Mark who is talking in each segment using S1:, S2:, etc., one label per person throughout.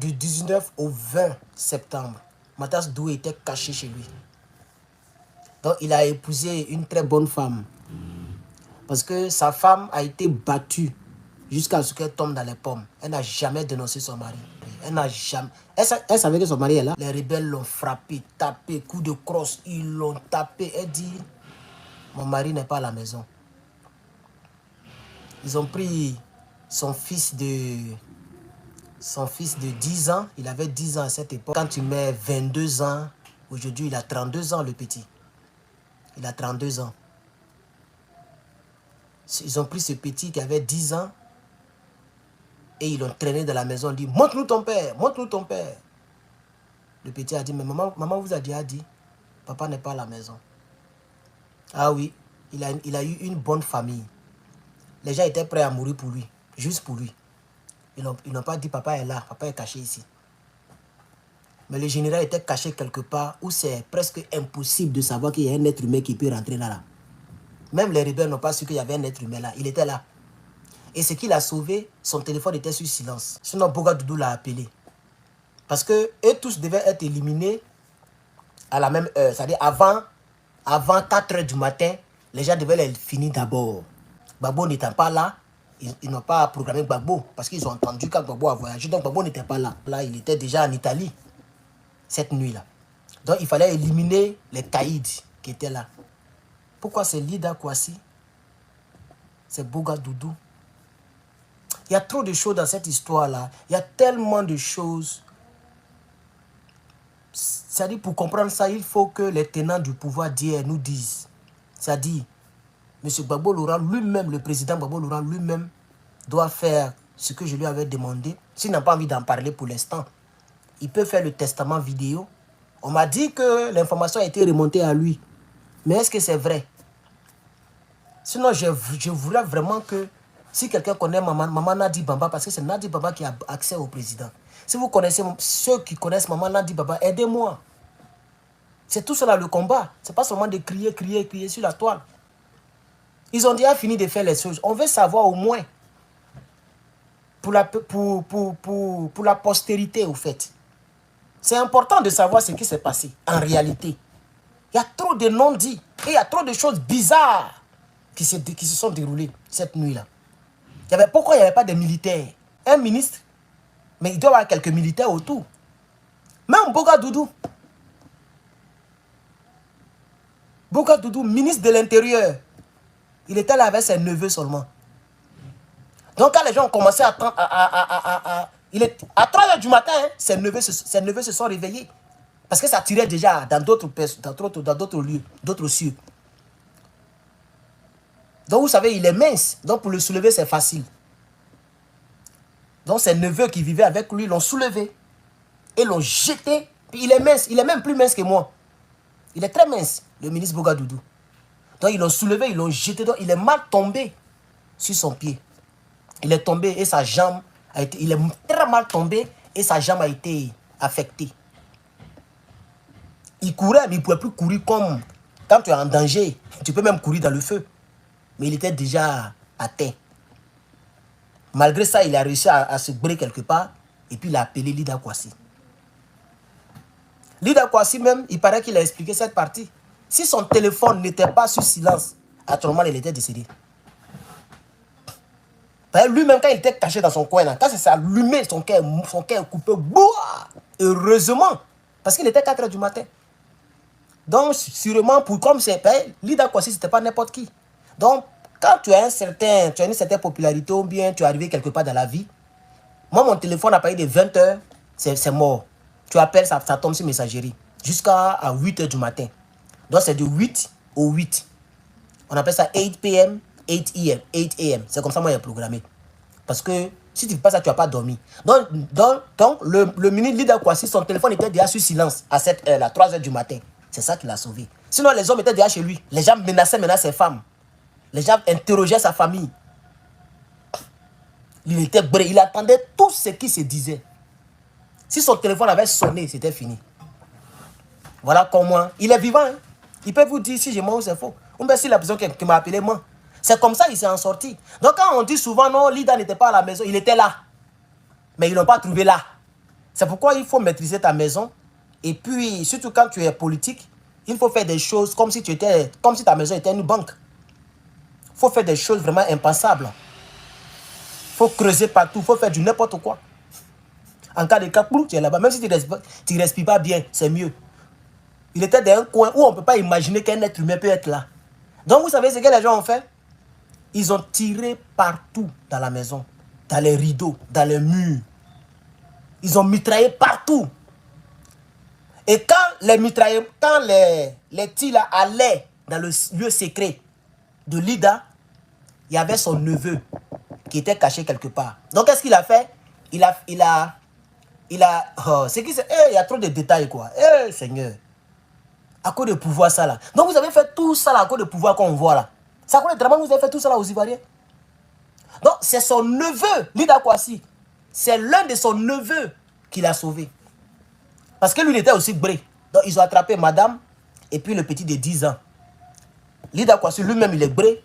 S1: du 19 au 20 septembre, Mathias Doué était caché chez lui. Donc, il a épousé une très bonne femme. Parce que sa femme a été battue jusqu'à ce qu'elle tombe dans les pommes. Elle n'a jamais dénoncé son mari. Elle n'a jamais... Elle savait que son mari est là. Les rebelles l'ont frappé, tapé, coup de crosse. Ils l'ont tapé. Elle dit, mon mari n'est pas à la maison. Ils ont pris son fils de 10 ans. Il avait 10 ans à cette époque. Quand tu mets 22 ans, aujourd'hui il a 32 ans le petit. Il a 32 ans. Ils ont pris ce petit qui avait 10 ans et ils l'ont traîné dans la maison. Ils dit, montre-nous ton père, montre-nous ton père. Le petit a dit, mais maman vous a déjà dit, papa n'est pas à la maison. Ah oui, il a eu une bonne famille. Les gens étaient prêts à mourir pour lui, juste pour lui. Ils n'ont pas dit, papa est là, papa est caché ici. Mais le général était caché quelque part où c'est presque impossible de savoir qu'il y a un être humain qui peut rentrer là. Même les rebelles n'ont pas su qu'il y avait un être humain là. Il était là. Et ce qu'il a sauvé, son téléphone était sur silence. Sinon, Boga Doudou l'a appelé. Parce que eux tous devaient être éliminés à la même heure. C'est-à-dire avant 4 h du matin, les gens devaient les finir d'abord. Gbagbo n'étant pas là, ils n'ont pas programmé Gbagbo. Parce qu'ils ont entendu quand Gbagbo a voyagé. Donc Gbagbo n'était pas là. Là, il était déjà en Italie, cette nuit-là. Donc il fallait éliminer les caïds qui étaient là. Pourquoi c'est Lida Kwasi? C'est Boga Doudou. Il y a trop de choses dans cette histoire-là. Il y a tellement de choses. C'est-à-dire, pour comprendre ça, il faut que les tenants du pouvoir d'hier nous disent. C'est-à-dire, M. Gbagbo Laurent lui-même, le président Gbagbo Laurent lui-même, doit faire ce que je lui avais demandé. S'il n'a pas envie d'en parler pour l'instant, il peut faire le testament vidéo. On m'a dit que l'information a été remontée à lui. Mais est-ce que c'est vrai? Sinon, je voulais vraiment que, si quelqu'un connaît Maman Nadi Bamba, parce que c'est Nadi Bamba qui a accès au président. Si vous connaissez, ceux qui connaissent Maman Nadi Bamba, aidez-moi. C'est tout cela le combat. Ce n'est pas seulement de crier, crier, crier sur la toile. Ils ont déjà fini de faire les choses. On veut savoir au moins, pour la postérité, au fait. C'est important de savoir ce qui s'est passé, en réalité. Il y a trop de non-dits et il y a trop de choses bizarres qui se sont déroulées cette nuit-là. Pourquoi il n'y avait pas de militaires? Un ministre, mais il doit y avoir quelques militaires autour. Même Boga Doudou. Boga Doudou, ministre de l'Intérieur. Il était là avec ses neveux seulement. Donc quand les gens ont commencé à 3 h du matin, hein, ses neveux se sont réveillés. Parce que ça tirait déjà dans d'autres lieux, d'autres cieux. Donc vous savez, il est mince. Donc pour le soulever, c'est facile. Donc ses neveux qui vivaient avec lui l'ont soulevé. Et l'ont jeté. Puis il est mince. Il est même plus mince que moi. Il est très mince, le ministre Boga Doudou. Donc ils l'ont soulevé, ils l'ont jeté. Donc il est mal tombé sur son pied. Il est tombé et sa jambe a été... Il est très mal tombé et sa jambe a été affectée. Il courait, mais il ne pouvait plus courir comme... Quand tu es en danger, tu peux même courir dans le feu. Mais il était déjà atteint. Malgré ça, il a réussi à se brûler quelque part. Et puis il a appelé Lida Kwasi. Lida Kwasi même, il paraît qu'il a expliqué cette partie. Si son téléphone n'était pas sur silence, actuellement, il était décédé. Lui-même, quand il était caché dans son coin, là, quand ça s'est allumé, son cœur est coupé. Boah! Heureusement, parce qu'il était 4 h du matin. Donc, sûrement, comme c'est Lida Kwasi, ce n'était pas n'importe qui. Donc, quand tu as une certaine popularité ou bien tu es arrivé quelque part dans la vie, moi, mon téléphone a parlé de 20 h, c'est mort. Tu appelles, ça tombe sur messagerie. Jusqu'à 8 h du matin. Donc, c'est de 8 au 8. On appelle ça 8 p.m., 8 a.m. C'est comme ça, moi, j'ai programmé. Parce que si tu ne fais pas ça, tu n'as pas dormi. Donc le ministre Lida Kwasi, son téléphone était déjà sur silence à cette heure-là, 3 h du matin. C'est ça qui l'a sauvé. Sinon, les hommes étaient déjà chez lui. Les gens menaçaient maintenant ses femmes. Les gens interrogeaient sa famille. Il était bré. Il attendait tout ce qui se disait. Si son téléphone avait sonné, c'était fini. Voilà comment. Il est vivant. Hein? Il peut vous dire si je mens ou c'est faux. Ou bien si la personne qui m'a appelé moi. C'est comme ça qu'il s'est en sorti. Donc quand on dit souvent non, Lida n'était pas à la maison, il était là. Mais ils ne l'ont pas trouvé là. C'est pourquoi il faut maîtriser ta maison. Et puis, surtout quand tu es politique, il faut faire des choses comme si ta maison était une banque. Il faut faire des choses vraiment impensables. Il faut creuser partout, il faut faire du n'importe quoi. En cas de cas, tu es là-bas. Même si tu ne respires pas bien, c'est mieux. Il était dans un coin où on ne peut pas imaginer qu'un être humain peut être là. Donc, vous savez ce que les gens ont fait? Ils ont tiré partout dans la maison. Dans les rideaux, dans les murs. Ils ont mitraillé partout. Et quand les tirs allaient dans le lieu secret de Lida, il y avait son neveu qui était caché quelque part. Donc, qu'est-ce qu'il a fait? Il y a trop de détails, quoi. Seigneur. À cause de pouvoir, ça là. Donc, vous avez fait tout ça là, à cause de pouvoir qu'on voit là. C'est à cause de drama, vous avez fait tout ça là aux Ivoiriens. Donc, c'est son neveu, Lida Kwasi. C'est l'un de son neveux qui l'a sauvé. Parce que lui, il était aussi bré. Donc, ils ont attrapé madame et puis le petit de 10 ans. Lida Kwasi, lui-même, il est bré.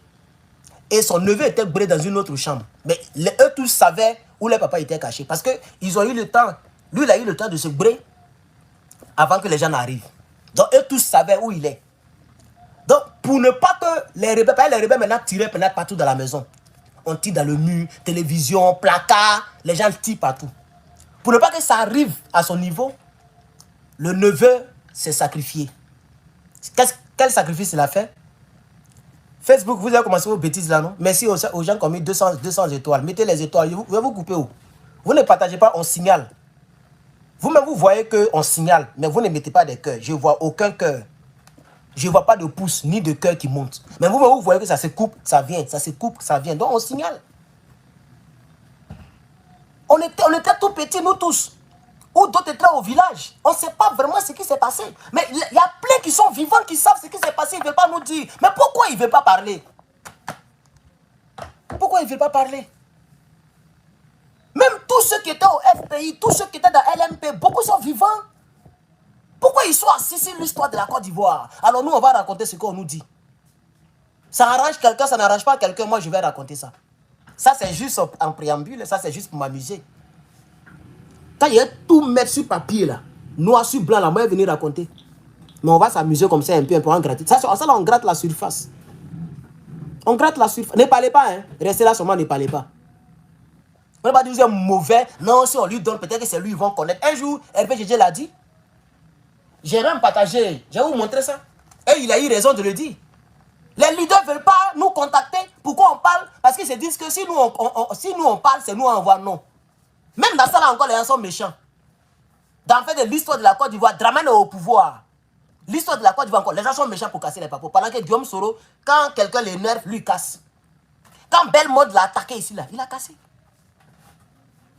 S1: Et son neveu était bré dans une autre chambre. Mais eux tous savaient où les papas étaient cachés. Parce qu'ils ont eu le temps. Lui, il a eu le temps de se bré avant que les gens n'arrivent. Donc, eux tous savaient où il est. Donc, pour ne pas que les rebelles maintenant tiraient partout dans la maison. On tire dans le mur, télévision, placard, les gens tirent partout. Pour ne pas que ça arrive à son niveau, le neveu s'est sacrifié. Quel sacrifice il a fait? Facebook, vous avez commencé vos bêtises là, non? Merci aux gens qui ont mis 200 étoiles. Mettez les étoiles, vous pouvez vous couper où? Vous ne partagez pas, on signale. Vous-même, vous voyez qu'on signale, mais vous ne mettez pas de cœur. Je ne vois aucun cœur. Je ne vois pas de pouce ni de cœur qui monte. Mais vous-même, vous voyez que ça se coupe, ça vient. Ça se coupe, ça vient. Donc, on signale. On était tout petits, nous tous. Ou d'autres étaient au village. On ne sait pas vraiment ce qui s'est passé. Mais il y a plein qui sont vivants, qui savent ce qui s'est passé. Ils ne veulent pas nous dire. Mais pourquoi ils ne veulent pas parler? Pourquoi ils ne veulent pas parler? Même tous ceux qui étaient au FPI, tous ceux qui étaient dans LMP, beaucoup sont vivants. Pourquoi ils sont assis sur l'histoire de la Côte d'Ivoire? Alors nous, on va raconter ce qu'on nous dit. Ça arrange quelqu'un, ça n'arrange pas quelqu'un, moi je vais raconter ça. Ça c'est juste en préambule, ça c'est juste pour m'amuser. Quand il y a tout mettre sur papier là, noir sur blanc là, moi je vais venir raconter. Mais on va s'amuser comme ça un peu en gratter. Ça là, on gratte la surface. On gratte la surface. Ne parlez pas, hein. Restez là seulement, ne parlez pas. On ne va pas dire que vous êtes mauvais. Non, si on lui donne, peut-être que c'est lui, ils vont connaître. Un jour, RPGG l'a dit. J'ai rien partagé. Je vais vous montrer ça. Et il a eu raison de le dire. Les leaders ne veulent pas nous contacter. Pourquoi on parle? Parce qu'ils se disent que si nous on parle, c'est nous on envoie non. Même dans ça là encore, les gens sont méchants. Dans le fait de l'histoire de la Côte d'Ivoire, Dramane est au pouvoir. L'histoire de la Côte d'Ivoire encore, les gens sont méchants pour casser les papos. Pendant que Guillaume Soro, quand quelqu'un l'énerve, lui il casse. Quand Belmont l'a attaqué ici là, il a cassé.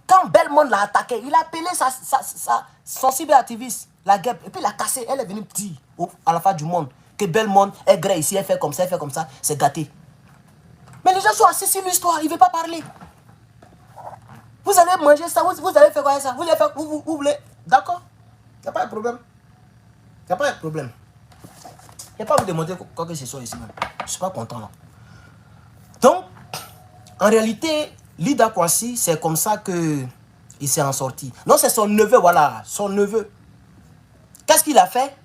S1: Quand Belmont l'a attaqué, il a appelé son cyberactiviste, la guêpe, et puis il a cassé. Elle est venue dire à la fin du monde que Belmont est gré ici, elle fait comme ça, c'est gâté. Mais les gens sont assis sur l'histoire, ils ne veulent pas parler. Vous allez manger ça, vous allez faire quoi ça? Vous allez faire, vous voulez? D'accord? Il n'y a pas de problème. Il n'y a pas de problème. Il n'y a pas à vous demander quoi que ce soit ici même. Je ne suis pas content là. Donc, en réalité, Lida Kwasi, c'est comme ça qu'il s'est en sorti. Non, c'est son neveu, voilà, son neveu. Qu'est-ce qu'il a fait?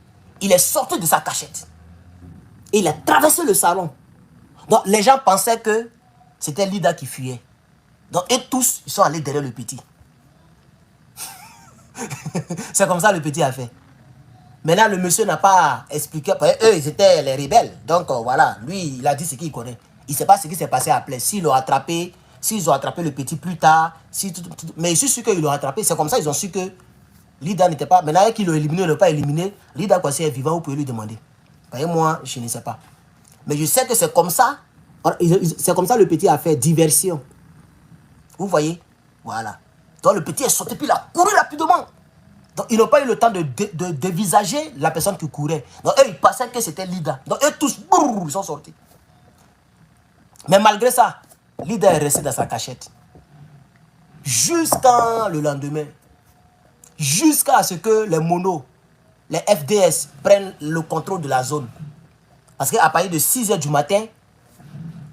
S1: Il est sorti de sa cachette. Et il a traversé le salon. Donc, les gens pensaient que c'était Lida qui fuyait. Donc, et tous, ils sont allés derrière le petit. C'est comme ça le petit a fait. Maintenant, le monsieur n'a pas expliqué. Eux, ils étaient les rebelles. Donc, voilà, lui, il a dit ce qu'il connaît. Il ne sait pas ce qui s'est passé après. S'ils ont attrapé le petit plus tard. Mais je suis sûr qu'ils l'ont attrapé. C'est comme ça qu'ils ont su que Lida n'était pas... Maintenant, qu'ils l'ont éliminé, ils ne l'ont pas éliminé. Lida Kwasi est vivant, vous pouvez lui demander. Voyez, moi, je ne sais pas. Mais je sais que c'est comme ça. C'est comme ça le petit a fait diversion. Vous voyez? Voilà. Donc, le petit est sorti, puis il a couru rapidement. Donc, ils n'ont pas eu le temps de dévisager la personne qui courait. Donc, eux, ils pensaient que c'était Lida. Donc, eux tous, ils sont sortis. Mais malgré ça, Lida est resté dans sa cachette. Jusqu'à le lendemain. Jusqu'à ce que les monos, les FDS prennent le contrôle de la zone. Parce qu'à partir de 6 h du matin,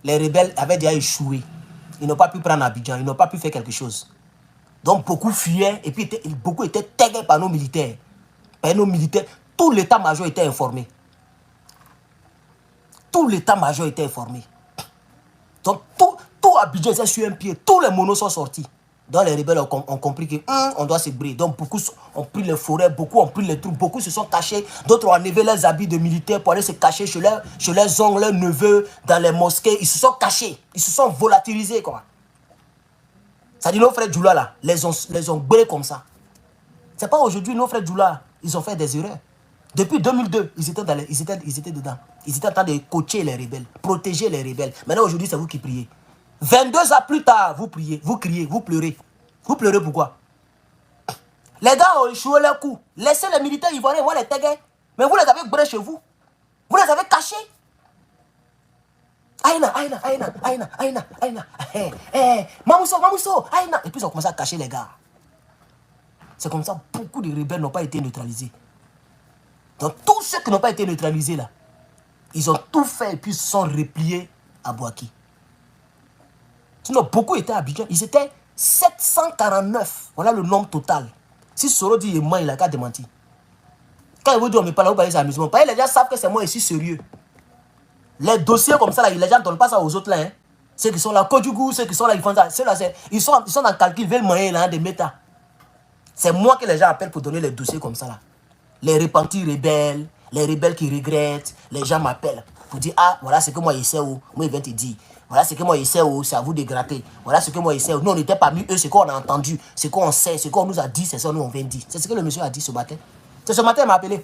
S1: les rebelles avaient déjà échoué. Ils n'ont pas pu prendre Abidjan, ils n'ont pas pu faire quelque chose. Donc beaucoup fuyaient et puis beaucoup étaient tagués par nos militaires. Par nos militaires, tout l'état-major était informé. Tout l'état-major était informé. Donc tout Abidjan était sur un pied. Tous les monos sont sortis. Donc les rebelles ont compris qu'on doit se briller. Donc beaucoup ont pris les forêts, beaucoup ont pris les troupes, beaucoup se sont cachés. D'autres ont enlevé leurs habits de militaires pour aller se cacher chez leurs oncles, leurs neveux, dans les mosquées. Ils se sont cachés. Ils se sont volatilisés, quoi. Ça dit, nos frères Djoula, là, les ont brûlés comme ça. C'est pas aujourd'hui, nos frères Djoula, ils ont fait des erreurs. Depuis 2002, ils étaient dedans. Ils étaient en train de coacher les rebelles, protéger les rebelles. Maintenant, aujourd'hui, c'est vous qui priez. 22 ans plus tard, vous priez, vous criez, vous pleurez. Vous pleurez pourquoi? Les gars ont échoué leur coup. Laissez les militaires ivoiriens voir les taguets. Mais vous les avez brûlés chez vous. Vous les avez cachés. Aïna. Mamousso, Aïna. Et puis ils ont commencé à cacher les gars. C'est comme ça, beaucoup de rebelles n'ont pas été neutralisés. Donc tous ceux qui n'ont pas été neutralisés là, ils ont tout fait et puis se sont repliés à Bouaki. Sinon, beaucoup étaient à Abidjan. Ils étaient 749. Voilà le nombre total. Si Soro dit moi, il a qu'à démentir. Quand il vous dit on me parle, vous parlez d'amusement. Les gens savent que c'est moi ici sérieux. Les dossiers comme ça, là, les gens ne donnent pas ça aux autres là. Hein. Ceux qui sont là, Kodjougou, ceux qui sont là, ils font ça. Ceux là, ils sont dans le calcul, ils veulent moyen là, des méta. C'est moi que les gens appellent pour donner les dossiers comme ça là. Les repentis rebelles, les rebelles qui regrettent, les gens m'appellent pour dire ah, voilà ce que moi je sais où, moi il vient te dire. Voilà ce que moi je sais où, c'est à vous de gratter. Voilà ce que moi je sais où. Nous on n'était pas mis eux, ce qu'on a entendu, ce qu'on sait, ce qu'on nous a dit, c'est ça nous on vient dire. C'est ce que le monsieur a dit ce matin. C'est ce matin il m'a appelé.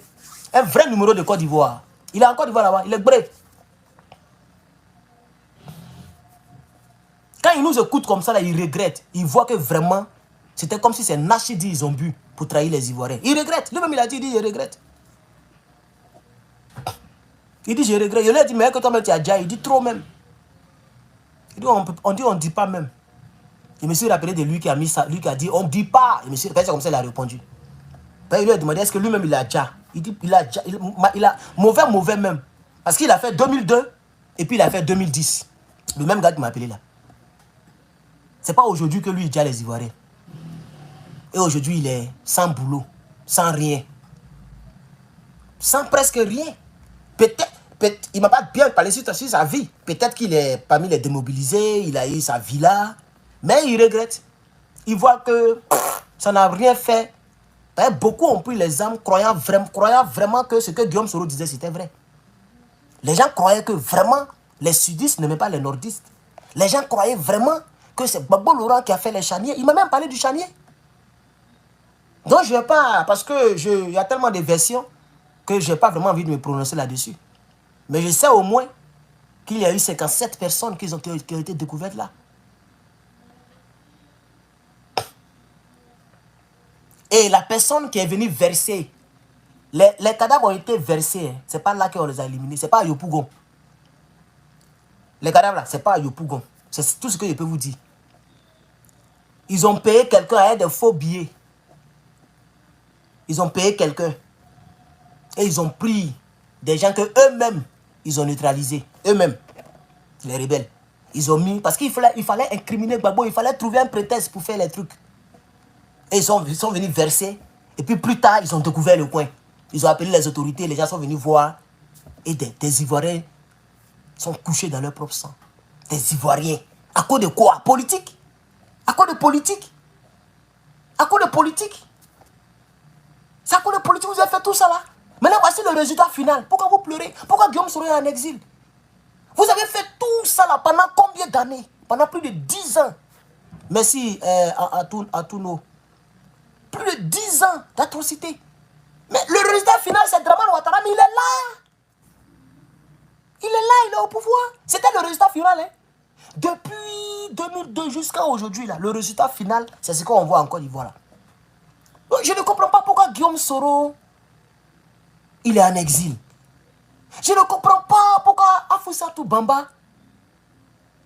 S1: Un vrai numéro de Côte d'Ivoire. Il est en Côte d'Ivoire là-bas, il est bref. Quand il nous écoute comme ça là, il regrette. Il voit que vraiment, c'était comme si c'est Nachidi ils ont bu pour trahir les Ivoiriens. Il regrette. Lui-même il a dit, il regrette. Il dit, je regrette. Je lui ai dit, mais que toi-même tu as déjà. Il dit trop même. Il dit, on dit pas même. Je me suis rappelé de lui qui a mis ça, lui qui a dit, on dit pas. Je me suis rappelé, c'est comme ça il a répondu. Ben, il lui a demandé, est-ce que lui-même il a déjà. Il dit, il a mauvais même. Parce qu'il a fait 2002 et puis il a fait 2010. Le même gars qui m'a appelé là. C'est pas aujourd'hui que lui il dit à les Ivoiriens. Et aujourd'hui il est sans boulot, sans rien. Sans presque rien. Peut-être, il ne m'a pas bien parlé sur sa vie. Peut-être qu'il est parmi les démobilisés, il a eu sa villa. Mais il regrette. Il voit que ça n'a rien fait. Beaucoup ont pris les armes croyant vraiment que ce que Guillaume Soro disait c'était vrai. Les gens croyaient que vraiment les sudistes n'aimaient pas les nordistes. Les gens croyaient vraiment que c'est Gbagbo Laurent qui a fait les chaniers. Il m'a même parlé du chanier. Donc je ne vais pas, parce que il y a tellement de versions que je n'ai pas vraiment envie de me prononcer là-dessus. Mais je sais au moins qu'il y a eu 57 personnes qui ont été découvertes là. Et la personne qui est venue verser, les cadavres ont été versés. Hein. Ce n'est pas là qu'on les a éliminés. Ce n'est pas à Yopougon. Les cadavres là, ce n'est pas à Yopougon. C'est tout ce que je peux vous dire. Ils ont payé quelqu'un avec des faux billets. Ils ont payé quelqu'un. Et ils ont pris des gens que eux-mêmes, ils ont neutralisés. Eux-mêmes, les rebelles. Ils ont mis, parce qu'il fallait incriminer Gbagbo, il fallait trouver un prétexte pour faire les trucs. Et ils sont venus verser. Et puis plus tard, ils ont découvert le coin. Ils ont appelé les autorités, les gens sont venus voir. Et des Ivoiriens sont couchés dans leur propre sang. Des Ivoiriens. À cause de quoi? Politique? À cause de politique? À cause de politique? C'est à cause de politique que vous avez fait tout ça là? Maintenant, voici le résultat final. Pourquoi vous pleurez? Pourquoi Guillaume Soro est en exil? Vous avez fait tout ça là pendant combien d'années? Pendant plus de 10 ans. Merci à tous nos. Plus de 10 ans d'atrocité. Mais le résultat final, c'est Dramane Ouattara, mais il est là. Il est là, il est au pouvoir. C'était le résultat final. Hein. Depuis 2002 jusqu'à aujourd'hui, le résultat final, c'est ce qu'on voit en Côte d'Ivoire. Je ne comprends pas pourquoi Guillaume Soro, il est en exil. Je ne comprends pas pourquoi Afousatou Bamba,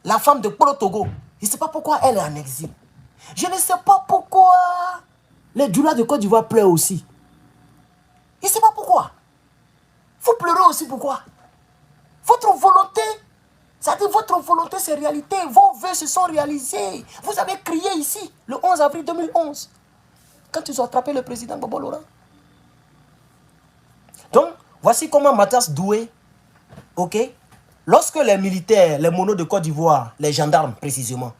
S1: la femme de Polo Togo, je ne sais pas pourquoi elle est en exil. Je ne sais pas pourquoi les Djoula de Côte d'Ivoire pleurent aussi. Je ne sais pas pourquoi. Vous pleurez aussi pourquoi? Votre volonté Ça dit votre volonté, c'est réalité. Vos vœux se sont réalisés. Vous avez crié ici, le 11 avril 2011, quand ils ont attrapé le président Bobo Laurent. Donc, voici comment Mathias Doué, ok, lorsque les militaires, les monos de Côte d'Ivoire, les gendarmes précisément,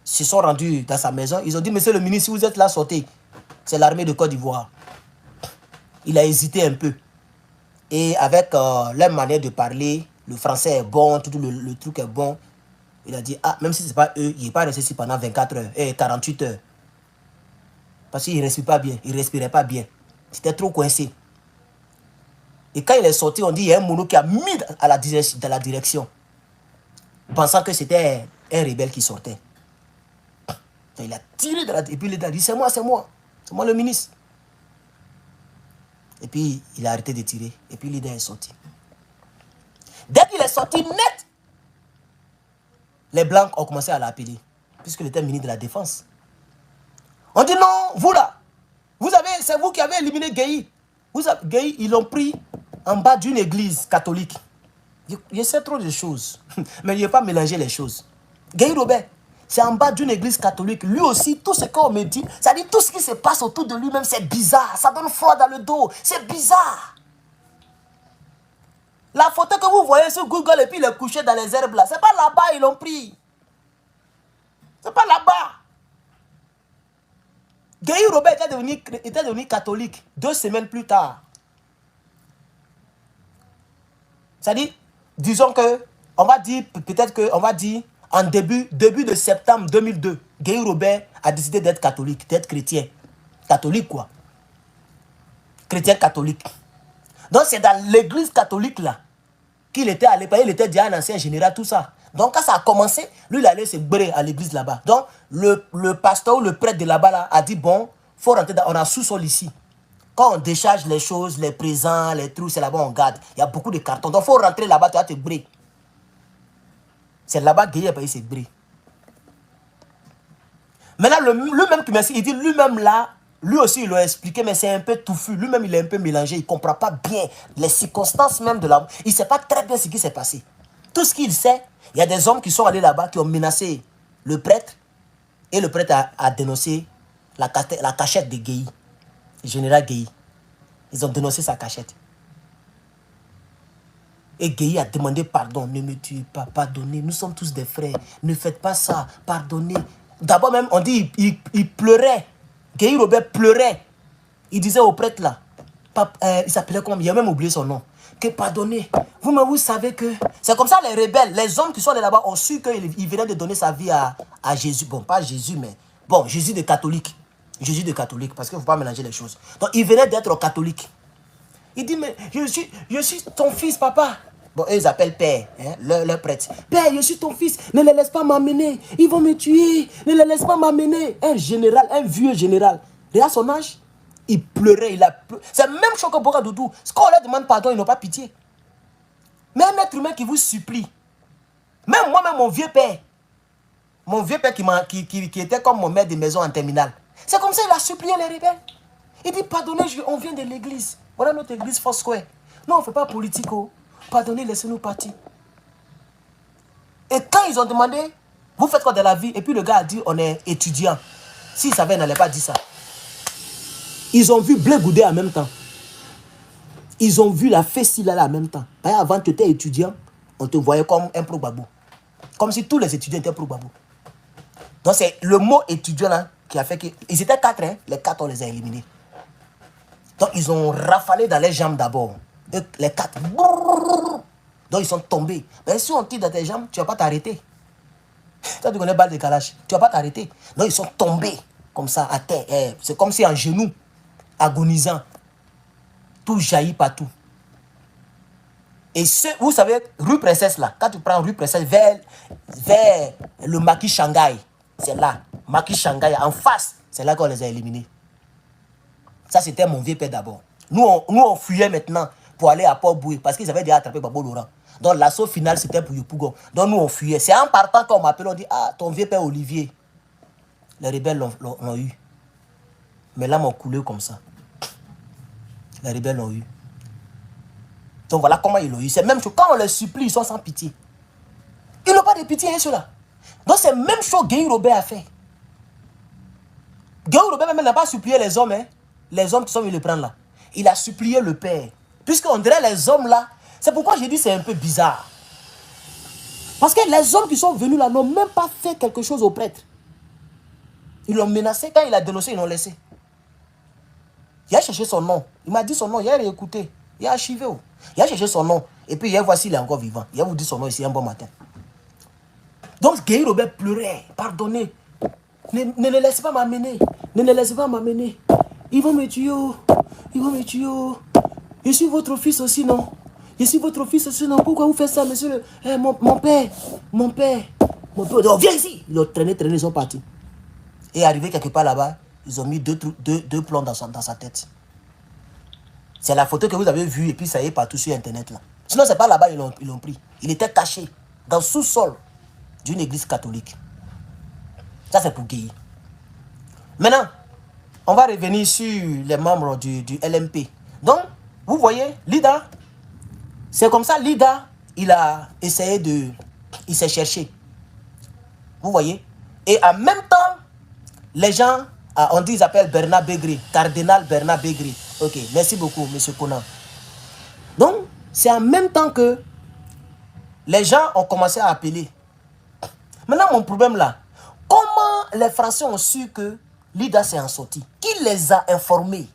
S1: se sont rendus dans sa maison, ils ont dit, monsieur le ministre, si vous êtes là, sortez. C'est l'armée de Côte d'Ivoire. Il a hésité un peu. Et avec leur manière de parler, le français est bon, tout le truc est bon. Il a dit, ah, même si ce n'est pas eux, il n'est pas resté ici pendant 24 heures, et 48 heures. Parce qu'il ne respirait pas bien, il ne respirait pas bien. C'était trop coincé. Et quand il est sorti, on dit, il y a un mono qui a mis dans la direction, pensant que c'était un rebelle qui sortait. Il a tiré de la... Et puis il a dit, c'est moi le ministre. Et puis il a arrêté de tirer. Et puis l'idée est sorti. Dès qu'il est sorti net, les Blancs ont commencé à l'appeler, puisqu'il était ministre de la Défense. On dit non, vous là, c'est vous qui avez éliminé Gueye. Gueye, ils l'ont pris en bas d'une église catholique. Je sais trop de choses, mais il ne faut pas mélanger les choses. Gueye Robert, c'est en bas d'une église catholique. Lui aussi, tout ce qu'on me dit, ça dit tout ce qui se passe autour de lui-même, c'est bizarre. Ça donne froid dans le dos. C'est bizarre. La photo que vous voyez sur Google et puis il est couché dans les herbes là, c'est pas là-bas ils l'ont pris. C'est pas là-bas. Gueye Robert était devenu catholique 2 semaines plus tard. C'est-à-dire, disons que, on va dire, peut-être qu'on va dire, en début de septembre 2002, Gueye Robert a décidé d'être catholique, d'être chrétien. Catholique quoi. Chrétien catholique. Donc c'est dans l'église catholique là qu'il était allé, il était déjà un ancien général, tout ça. Donc quand ça a commencé, lui il allait se brûler à l'église là-bas. Donc le pasteur ou le prêtre de là-bas là, a dit bon, faut rentrer on a sous-sol ici. Quand on décharge les choses, les présents, les trucs, c'est là-bas on garde. Il y a beaucoup de cartons. Donc il faut rentrer là-bas, tu vas te brûler. C'est là-bas qu'il a payé ses brûler. Maintenant, lui-même qui merci, il dit lui-même là, lui aussi il l'a expliqué, mais c'est un peu touffu. Lui-même il est un peu mélangé, il ne comprend pas bien les circonstances même de la... Il ne sait pas très bien ce qui s'est passé. Tout ce qu'il sait, il y a des hommes qui sont allés là-bas, qui ont menacé le prêtre, et le prêtre a dénoncé la cachette de Gueye, le général Gueye. Ils ont dénoncé sa cachette. Et Gueye a demandé pardon. Ne me tuez pas, pardonnez. Nous sommes tous des frères. Ne faites pas ça, pardonnez. D'abord même, on dit, il pleurait. Gueye Robert pleurait. Il disait au prêtre là, il s'appelait comment? Il a même oublié son nom. Que pardonnez. Vous savez que... C'est comme ça les rebelles, les hommes qui sont là-bas ont su qu'il venait de donner sa vie à Jésus. Bon, pas Jésus, mais... Bon, Jésus de catholique. Jésus de catholique, parce qu'il ne faut pas mélanger les choses. Donc, il venait d'être catholique. Il dit, mais je suis ton fils, papa. Bon, eux, ils appellent père, hein, leur prêtre. Père, je suis ton fils, ne les laisse pas m'amener. Ils vont me tuer, ne les laisse pas m'amener. Un général, un vieux général. Regarde son âge, il pleurait, il a pleuré. C'est même chose que Bora Doudou. Quand on leur demande pardon, ils n'ont pas pitié. Mais un être humain qui vous supplie. Même moi-même, mon vieux père qui était comme mon maître de maison en terminale. C'est comme ça qu'il a supplié les rebelles. Il dit, pardonnez, on vient de l'église. Voilà notre église Foursquare. Non, on ne fait pas politique. Oh. Pardonnez, laissez-nous partir. Et quand ils ont demandé, vous faites quoi de la vie? Et puis le gars a dit, on est étudiant. S'il savait, il n'allait pas dire ça. Ils ont vu Blé Goudé en même temps. Ils ont vu la Fessila en même temps. Avant, tu étais étudiant, on te voyait comme un pro-babou. Comme si tous les étudiants étaient pro-babou. Donc c'est le mot étudiant là qui a fait que... Ils étaient 4, hein? Les 4, on les a éliminés. Donc ils ont rafalé dans les jambes d'abord. Les 4. Donc ils sont tombés. Mais si on tire dans tes jambes, tu ne vas pas t'arrêter. Toi tu connais balle de calage, tu ne vas pas t'arrêter. Donc ils sont tombés comme ça à terre. C'est comme si en genoux, agonisant. Tout jaillit partout. Et vous savez, rue Princesse là, quand tu prends rue Princesse vers le maquis Shanghai, c'est là. Maquis Shanghai, en face, c'est là qu'on les a éliminés. Ça, c'était mon vieux père d'abord. Nous, on fuyait maintenant pour aller à Port-Boué parce qu'ils avaient déjà attrapé Babo Laurent. Donc, l'assaut final, c'était pour Yopougon. Donc, nous, on fuyait. C'est en partant qu'on m'appelle, on dit, ah, ton vieux père Olivier. Les rebelles l'ont eu. Mais là, m'ont coulé comme ça. Les rebelles l'ont eu. Donc, voilà comment ils l'ont eu. C'est même chose. Quand on les supplie, ils sont sans pitié. Ils n'ont pas de pitié, hein, ceux-là. Donc c'est même chose que Guéhi Robert a fait. Guéhi Robert même n'a pas supplié les hommes, hein, les hommes qui sont venus le prendre là. Il a supplié le Père. Puisqu'on dirait les hommes là, c'est pourquoi j'ai dit c'est un peu bizarre. Parce que les hommes qui sont venus là n'ont même pas fait quelque chose au prêtre. Ils l'ont menacé, quand il a dénoncé, ils l'ont laissé. Il a cherché son nom. Il m'a dit son nom, il a réécouté. Il a archivé. Il a cherché son nom. Et puis, voici, il est encore vivant. Il a vous dit son nom ici un bon matin. Donc, Guéhi Robert pleurait. Pardonnez. Ne le laissez pas m'amener. Ne le laissez pas m'amener. Ils vont me tuer. Ils vont me tuer. Je suis votre fils aussi, non? Je suis votre fils aussi, non? Pourquoi vous faites ça, monsieur? Mon père. Mon père. Mon père. Donc, viens ici. Ils l'ont traîné, ils sont partis. Et arrivé quelque part là-bas, ils ont mis deux plans dans sa tête. C'est la photo que vous avez vue et puis ça y est partout sur Internet là. Sinon, c'est pas là-bas ils l'ont pris. Il était caché dans le sous-sol d'une église catholique. Ça, c'est pour Guéhi. Maintenant, on va revenir sur les membres du LMP. Donc, vous voyez, Lida, c'est comme ça, Lida, il a essayé de... Il s'est cherché. Vous voyez? Et en même temps, les gens, on dit, ils appellent Bernard Begré, cardinal Bernard Begré. Ok, merci beaucoup, M. Conan. Donc, c'est en même temps que les gens ont commencé à appeler. Maintenant, mon problème là, comment les Français ont su que Lida s'est en sortie? Qui les a informés?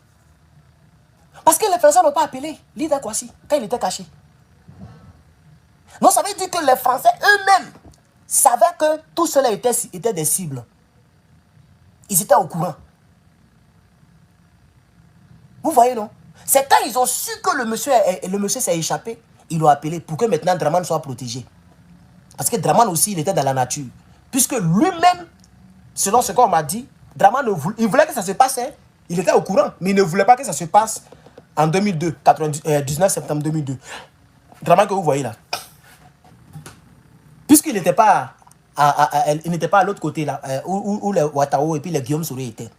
S1: Parce que les Français n'ont pas appelé Lida Kwasi quand il était caché. Donc, ça veut dire que les Français eux-mêmes savaient que tout cela était des cibles. Ils étaient au courant. Vous voyez, non? C'est quand ils ont su que le monsieur s'est échappé, ils l'ont appelé pour que maintenant Draman soit protégé. Parce que Draman aussi, il était dans la nature. Puisque lui-même, selon ce qu'on m'a dit, Draman il voulait que ça se passe. Hein? Il était au courant, mais il ne voulait pas que ça se passe en 2002, 19 septembre 2002. Draman que vous voyez là. Puisqu'il n'était pas à l'autre côté là, où les Ouattao et puis les Guillaume Souris étaient.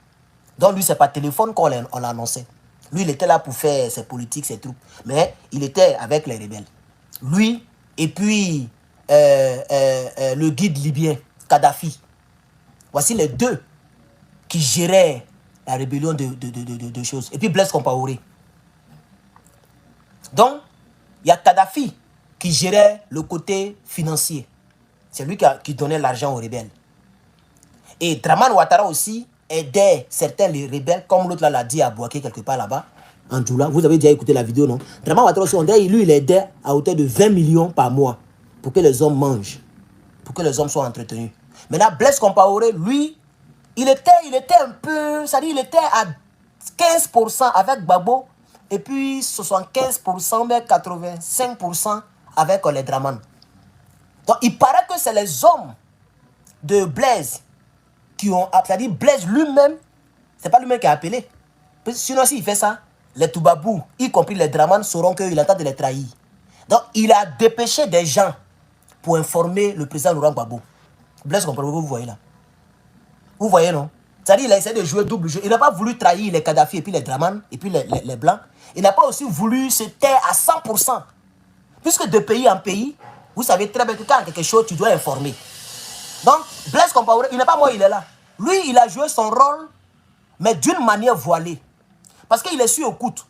S1: Donc lui, c'est par téléphone qu'on l'a annoncé. Lui, il était là pour faire ses politiques, ses trucs. Mais il était avec les rebelles. Lui, et puis le guide libyen, Kadhafi. Voici les deux qui géraient la rébellion de choses. Et puis Blaise Compaoré. Donc, il y a Kadhafi qui gérait le côté financier. C'est lui qui donnait l'argent aux rebelles. Et Draman Ouattara aussi aidait certains les rebelles, comme l'autre l'a dit à Bouaké quelque part là-bas, en Djoula. Vous avez déjà écouté la vidéo, non? Draman Ouattara aussi, lui, il aidait à hauteur de 20 millions par mois pour que les hommes mangent, pour que les hommes soient entretenus. Maintenant, Blaise Compaoré, lui, il était un peu, c'est-à-dire il était à 15% avec Gbagbo, et puis 75%, mais 85% avec les Draman. Donc, il paraît que c'est les hommes de Blaise qui ont... C'est-à-dire, Blaise lui-même, c'est pas lui-même qui a appelé. Sinon, s'il fait ça, les Toubabou, y compris les Draman, sauront qu'il attend de les trahir. Donc, il a dépêché des gens pour informer le président Laurent Gbagbo. Blaise, comprenez-vous, vous voyez là. Vous voyez, non? C'est-à-dire, il a essayé de jouer double jeu. Il n'a pas voulu trahir les Kadhafi et puis les Draman, et puis les Blancs. Il n'a pas aussi voulu se taire à 100%. Puisque de pays en pays, vous savez très bien que quand quelque chose, tu dois informer. Donc, Blaise Compaoré, il n'est pas mort, il est là. Lui, il a joué son rôle, mais d'une manière voilée. Parce qu'il est sur écoute.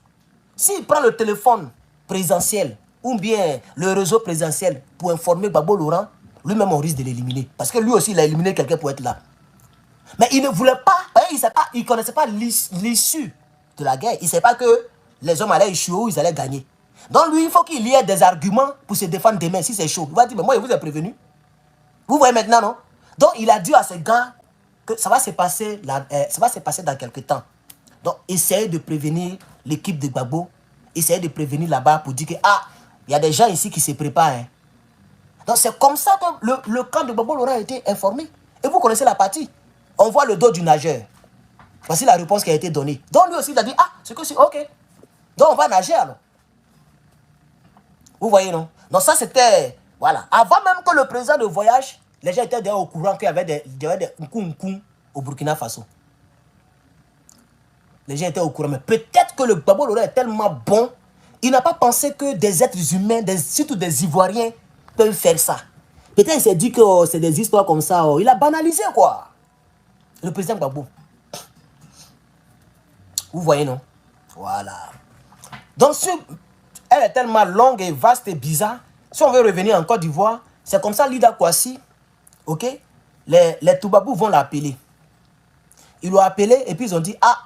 S1: S'il prend le téléphone présidentiel, ou bien le réseau présidentiel, pour informer Gbagbo Laurent, lui-même, on risque de l'éliminer. Parce que lui aussi, il a éliminé quelqu'un pour être là. Mais il ne voulait pas, il ne connaissait pas l'issue de la guerre. Il ne savait pas que les hommes allaient échouer ou ils allaient gagner. Donc lui, il faut qu'il y ait des arguments pour se défendre demain si c'est chaud. Il va dire, mais moi, je vous ai prévenu. Vous voyez maintenant, non? Donc il a dit à ces gars que ça va se passer dans quelques temps. Donc essayez de prévenir l'équipe de Gbagbo. Essayez de prévenir là-bas pour dire que, il y a des gens ici qui se préparent. Hein. Donc c'est comme ça que le camp de Gbagbo Laurent a été informé. Et vous connaissez la partie. On voit le dos du nageur. Voici la réponse qui a été donnée. Donc lui aussi, il a dit, c'est que c'est ok. Donc on va nager alors. Vous voyez, non? Donc ça, c'était... Voilà. Avant même que le président de voyage, les gens étaient déjà au courant qu'il y avait des nkoum au Burkina Faso. Les gens étaient au courant. Mais peut-être que le Gbagbo Laurent est tellement bon, il n'a pas pensé que des êtres humains, surtout des Ivoiriens, peuvent faire ça. Peut-être il s'est dit que oh, c'est des histoires comme ça. Oh. Il a banalisé, quoi. Le président Gbagbo. Vous voyez, non? Voilà. Donc, elle est tellement longue et vaste et bizarre. Si on veut revenir en Côte d'Ivoire, c'est comme ça, Lida Kouassi, ok? Les Toubabou vont l'appeler. Ils l'ont appelé et puis ils ont dit, ah,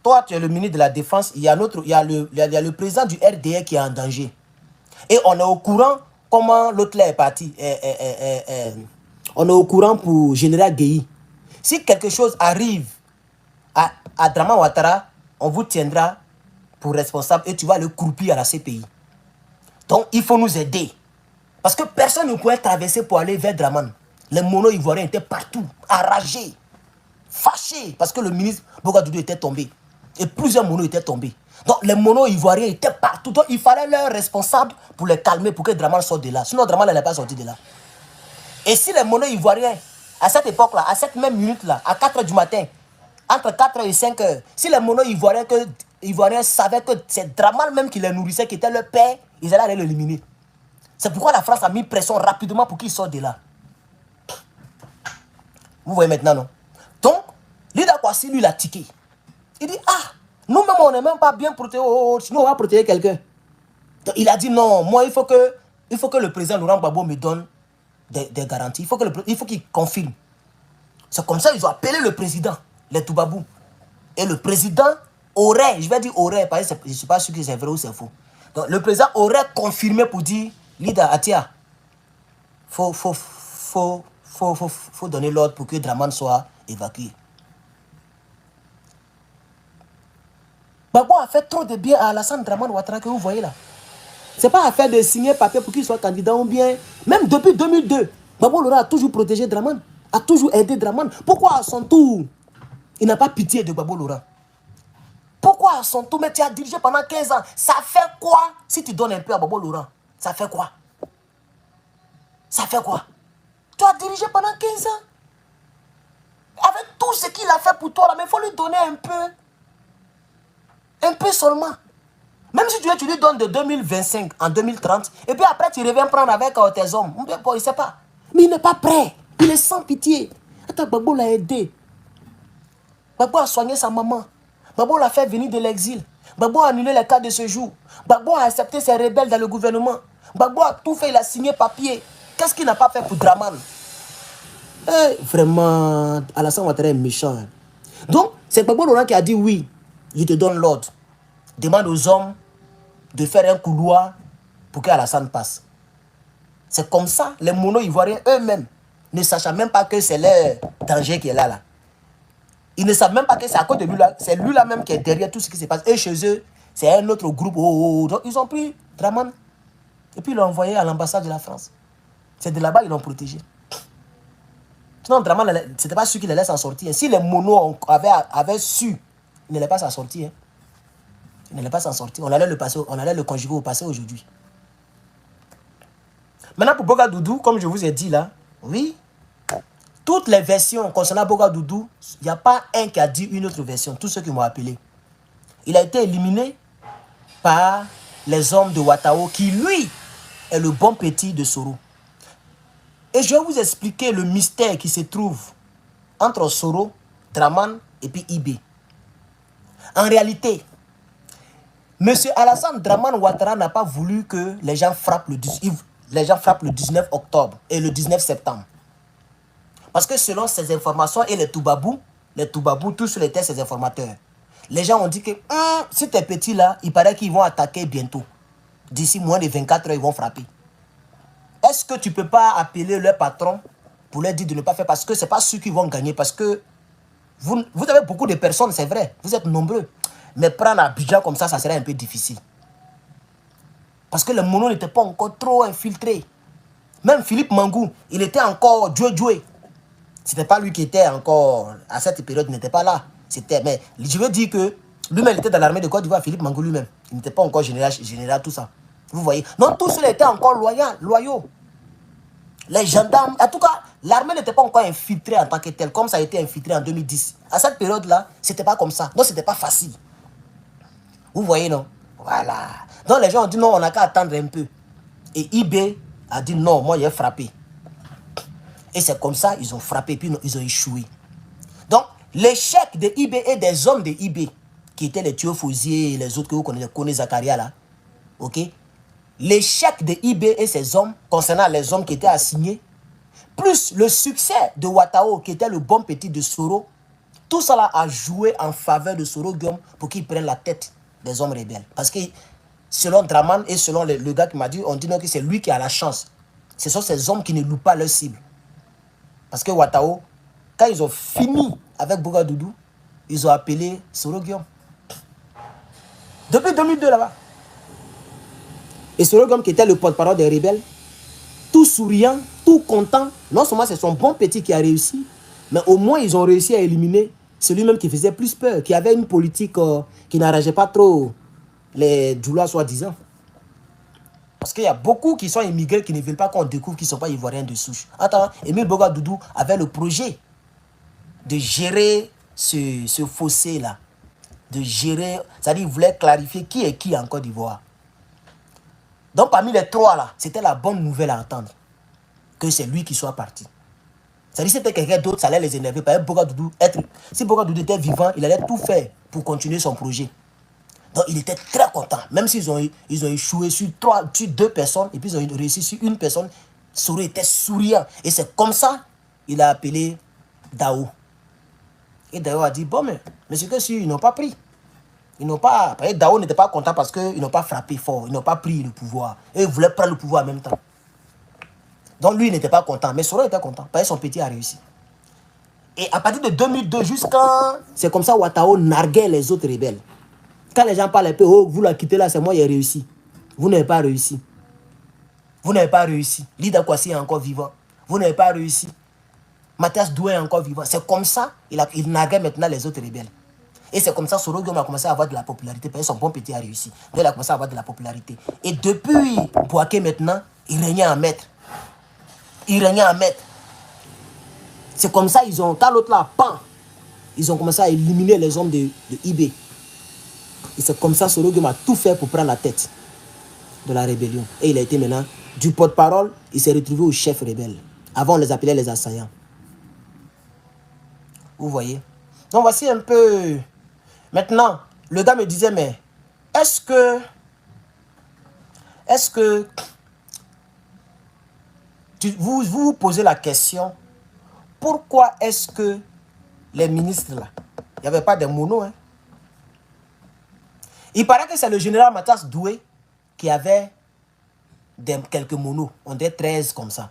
S1: toi, tu es le ministre de la Défense, il y a le président du RDR qui est en danger. Et on est au courant comment l'autre là est parti. On est au courant pour Général Guéhi. Si quelque chose arrive à Draman Ouattara, on vous tiendra pour responsable et tu vas le croupir à la CPI. Donc, il faut nous aider. Parce que personne ne pouvait traverser pour aller vers Draman. Les mono-ivoiriens étaient partout, enragés, fâchés, parce que le ministre Bogadoudou était tombé. Et plusieurs monos étaient tombés. Donc, les mono-ivoiriens étaient partout. Donc, il fallait leur responsable pour les calmer, pour que Draman sorte de là. Sinon, Draman n'allait pas sortir de là. Et si les mono-ivoiriens, à cette époque-là, à cette même minute-là, à 4 h du matin, entre 4 h et 5 h, si les mono-ivoiriens savaient que c'est Draman même qui les nourrissait, qui était leur père, ils allaient l'éliminer. C'est pourquoi la France a mis pression rapidement pour qu'il sorte de là. Vous voyez maintenant, non? Donc, Lida Kouassi, lui, il a tiqué. Il dit, ah, nous-mêmes, on n'est même pas bien protégés, sinon on va protéger quelqu'un. Donc, il a dit, non, moi, il faut que le président Laurent Gbagbo me donne des garanties. Il faut qu'il confirme. C'est comme ça qu'ils ont appelé le président, les Toubabou. Et le président aurait, je vais dire aurait, parce que je ne suis pas sûr que c'est vrai ou c'est faux. Donc, le président aurait confirmé pour dire, Lida, Atia, faut donner l'ordre pour que Draman soit évacué. Gbagbo a fait trop de bien à Alassane Draman Ouattara que vous voyez là. C'est pas affaire de signer papier pour qu'il soit candidat ou bien. Même depuis 2002, Gbagbo Laurent a toujours protégé Draman, a toujours aidé Draman. Pourquoi à son tour, il n'a pas pitié de Gbagbo Laurent? Pourquoi à son tour, mais tu as dirigé pendant 15 ans? Ça fait quoi si tu donnes un peu à Gbagbo Laurent? Ça fait quoi? Ça fait quoi? Tu as dirigé pendant 15 ans. Avec tout ce qu'il a fait pour toi, là, mais il faut lui donner un peu. Un peu seulement. Même si tu veux, tu lui donnes de 2025 en 2030, et puis après tu reviens prendre avec tes hommes. Bon, il ne sait pas. Mais il n'est pas prêt. Il est sans pitié. Attends, Gbagbo l'a aidé. Gbagbo a soigné sa maman. Gbagbo l'a fait venir de l'exil. Gbagbo a annulé les cas de séjour. Gbagbo a accepté ses rebelles dans le gouvernement. Gbagbo a tout fait, il a signé papier. Qu'est-ce qu'il n'a pas fait pour Draman? Vraiment, Alassane Ouattara est méchant. Hein. Donc, c'est Gbagbo Laurent qui a dit oui, je te donne l'ordre. Demande aux hommes de faire un couloir pour qu'Alassane passe. C'est comme ça, les mono-ivoiriens eux-mêmes ne sachant même pas que c'est leur danger qui est là. Ils ne savent même pas que c'est à cause de lui-là. C'est lui-là même qui est derrière tout ce qui se passe. Et chez eux, c'est un autre groupe. Donc, ils ont pris Draman et puis ils l'ont envoyé à l'ambassade de la France. C'est de là-bas qu'ils l'ont protégé. Sinon, Draman, ce n'était pas sûr qu'il allait s'en sortir. Si les monos avaient su, il n'allait pas s'en sortir. Il n'allait pas s'en sortir. On allait le conjuguer au passé aujourd'hui. Maintenant, pour Bogadoudou, comme je vous ai dit là, oui, toutes les versions concernant Bogadoudou, il n'y a pas un qui a dit une autre version. Tous ceux qui m'ont appelé. Il a été éliminé par les hommes de Ouattao, qui lui est le bon petit de Soro. Et je vais vous expliquer le mystère qui se trouve entre Soro, Draman et puis IB. En réalité, M. Alassane Draman Ouattara n'a pas voulu que les gens frappent le 19 octobre et le 19 septembre. Parce que selon ces informations et les Toubabou, tous étaient ces informateurs. Les gens ont dit que si tes petits là, il paraît qu'ils vont attaquer bientôt. D'ici moins de 24 heures, ils vont frapper. Est-ce que tu ne peux pas appeler leur patron pour leur dire de ne pas faire? Parce que ce n'est pas ceux qui vont gagner. Parce que vous avez beaucoup de personnes, c'est vrai. Vous êtes nombreux. Mais prendre Abidjan comme ça serait un peu difficile. Parce que le mono n'était pas encore trop infiltré. Même Philippe Mangou, il était encore joué. Ce n'était pas lui qui était encore, à cette période, il n'était pas là. Mais je veux dire que lui-même, il était dans l'armée de Côte d'Ivoire, Philippe Mangou lui-même. Il n'était pas encore général, tout ça. Vous voyez? Non, tous ceux-là étaient encore loyaux. Les gendarmes, en tout cas, l'armée n'était pas encore infiltrée en tant que telle, comme ça a été infiltré en 2010. À cette période-là, ce n'était pas comme ça. Donc, ce n'était pas facile. Vous voyez, non? Voilà. Donc, les gens ont dit non, on n'a qu'à attendre un peu. Et IB a dit non, moi, j'ai frappé. Et c'est comme ça, ils ont frappé, puis ils ont échoué. Donc, l'échec de IB et des hommes de IB, qui étaient les tueurs Fouzier et les autres que vous connaissez, Zakaria là, ok? L'échec de IB et ses hommes, concernant les hommes qui étaient assignés, plus le succès de Ouattao, qui était le bon petit de Soro, tout cela a joué en faveur de Soro Guillaume pour qu'il prenne la tête des hommes rebelles. Parce que selon Draman et selon le gars qui m'a dit, on dit non que c'est lui qui a la chance. Ce sont ces hommes qui ne louent pas leur cible. Parce que Ouattao, quand ils ont fini avec Bougadoudou, ils ont appelé Soro Guillaume. Depuis 2002 là-bas. Et Soro Guillaume qui était le porte-parole des rebelles, tout souriant, tout content. Non seulement c'est son bon petit qui a réussi, mais au moins ils ont réussi à éliminer celui-même qui faisait plus peur, qui avait une politique qui n'arrangeait pas trop les Djoula soi-disant. Parce qu'il y a beaucoup qui sont immigrés qui ne veulent pas qu'on découvre qu'ils ne sont pas ivoiriens de souche. Attends, Émile Bougadoudou avait le projet de gérer ce fossé-là. De gérer, c'est-à-dire il voulait clarifier qui est qui en Côte d'Ivoire. Donc parmi les trois là, c'était la bonne nouvelle à entendre. Que c'est lui qui soit parti. C'est-à-dire si c'était quelqu'un d'autre, ça allait les énerver. Par exemple, si Bougadoudou était vivant, il allait tout faire pour continuer son projet. Donc il était très content. Même s'ils ont échoué sur deux personnes, et puis ils ont réussi sur une personne, Soro était souriant. Et c'est comme ça qu'il a appelé Dao. Et Dao a dit, bon, mais c'est que si ils n'ont pas pris. Ils n'ont pas... Dao n'était pas content parce qu'ils n'ont pas frappé fort. Ils n'ont pas pris le pouvoir. Et ils voulaient prendre le pouvoir en même temps. Donc lui, il n'était pas content. Mais Soro était content. Parce que son petit a réussi. Et à partir de 2002, jusqu'à... C'est comme ça Ouattao narguait les autres rebelles. Quand les gens parlent un peu, oh, vous la quittez là, c'est moi qui ai réussi. Vous n'avez pas réussi. Vous n'avez pas réussi. Lida Kwasi est encore vivant. Vous n'avez pas réussi. Mathias Doué est encore vivant. C'est comme ça, il narguait maintenant les autres rebelles. Et c'est comme ça que Soro Guillaume a commencé à avoir de la popularité. Parce que son bon petit a réussi. Donc il a commencé à avoir de la popularité. Et depuis Bouaké maintenant, il régnait en maître. Il régnait en maître. C'est comme ça, quand l'autre là, pan, ils ont commencé à éliminer les hommes de IB. Et c'est comme ça que Soro Guillaume a tout fait pour prendre la tête de la rébellion. Et il a été maintenant, du porte-parole, il s'est retrouvé au chef rebelle. Avant, on les appelait les assaillants. Vous voyez? Donc voici un peu... Maintenant, le gars me disait, mais est-ce que vous vous posez la question, pourquoi est-ce que les ministres là, il n'y avait pas de mono, hein? Il paraît que c'est le général Mathias Doué qui avait quelques monos. On était 13 comme ça.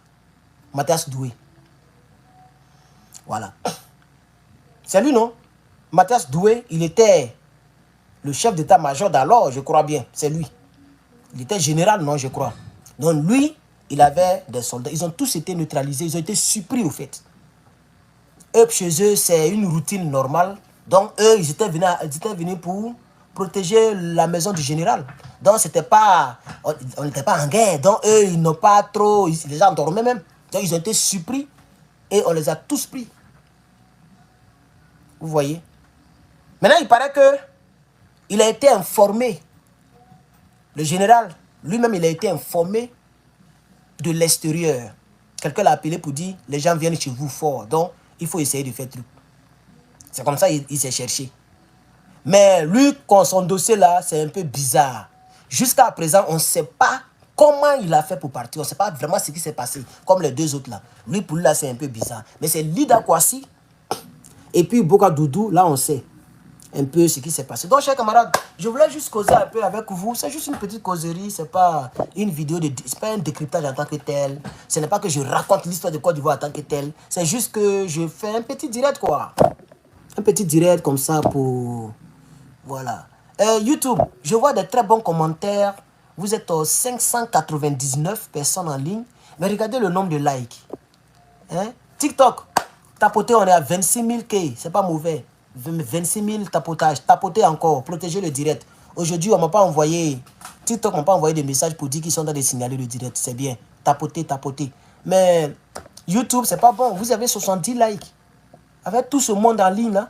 S1: Mathias Doué. Voilà. C'est lui, non? Mathias Doué, il était le chef d'état-major d'alors, je crois bien. C'est lui. Il était général, non, je crois. Donc lui, il avait des soldats. Ils ont tous été neutralisés. Ils ont été surpris, au fait. Eux, chez eux, c'est une routine normale. Donc eux, ils étaient venus pour protéger la maison du général. Donc c'était pas... On n'était pas en guerre. Donc eux, ils n'ont pas trop... Les gens dormaient même. Donc ils ont été surpris. Et on les a tous pris. Vous voyez? Maintenant, il paraît que il a été informé. Le général, lui-même, il a été informé de l'extérieur. Quelqu'un l'a appelé pour dire, les gens viennent chez vous fort. Donc, il faut essayer de faire truc. C'est comme ça qu'il s'est cherché. Mais lui, son dossier là, c'est un peu bizarre. Jusqu'à présent, on ne sait pas comment il a fait pour partir. On ne sait pas vraiment ce qui s'est passé. Comme les deux autres là. Lui, pour lui, là, c'est un peu bizarre. Mais c'est Lida Kwasi. Et puis, Bougadoudou, là, on sait un peu ce qui s'est passé. Donc, chers camarades, je voulais juste causer un peu avec vous. C'est juste une petite causerie. Ce n'est pas une vidéo, c'est pas un décryptage en tant que tel. Ce n'est pas que je raconte l'histoire de Côte d'Ivoire en tant que tel. C'est juste que je fais un petit direct, quoi. Un petit direct comme ça pour... Voilà. YouTube, je vois des très bons commentaires. Vous êtes 599 personnes en ligne. Mais regardez le nombre de likes. Hein? TikTok, tapotez, on est à 26 000 K. C'est pas mauvais. 26 000 tapotages. Tapotez encore. Protégez le direct. Aujourd'hui, on m'a pas envoyé... TikTok m'a pas envoyé des messages pour dire qu'ils sont dans des signaler le direct. C'est bien. Tapotez, tapotez. Mais YouTube, c'est pas bon. Vous avez 70 likes. Avec tout ce monde en ligne, là,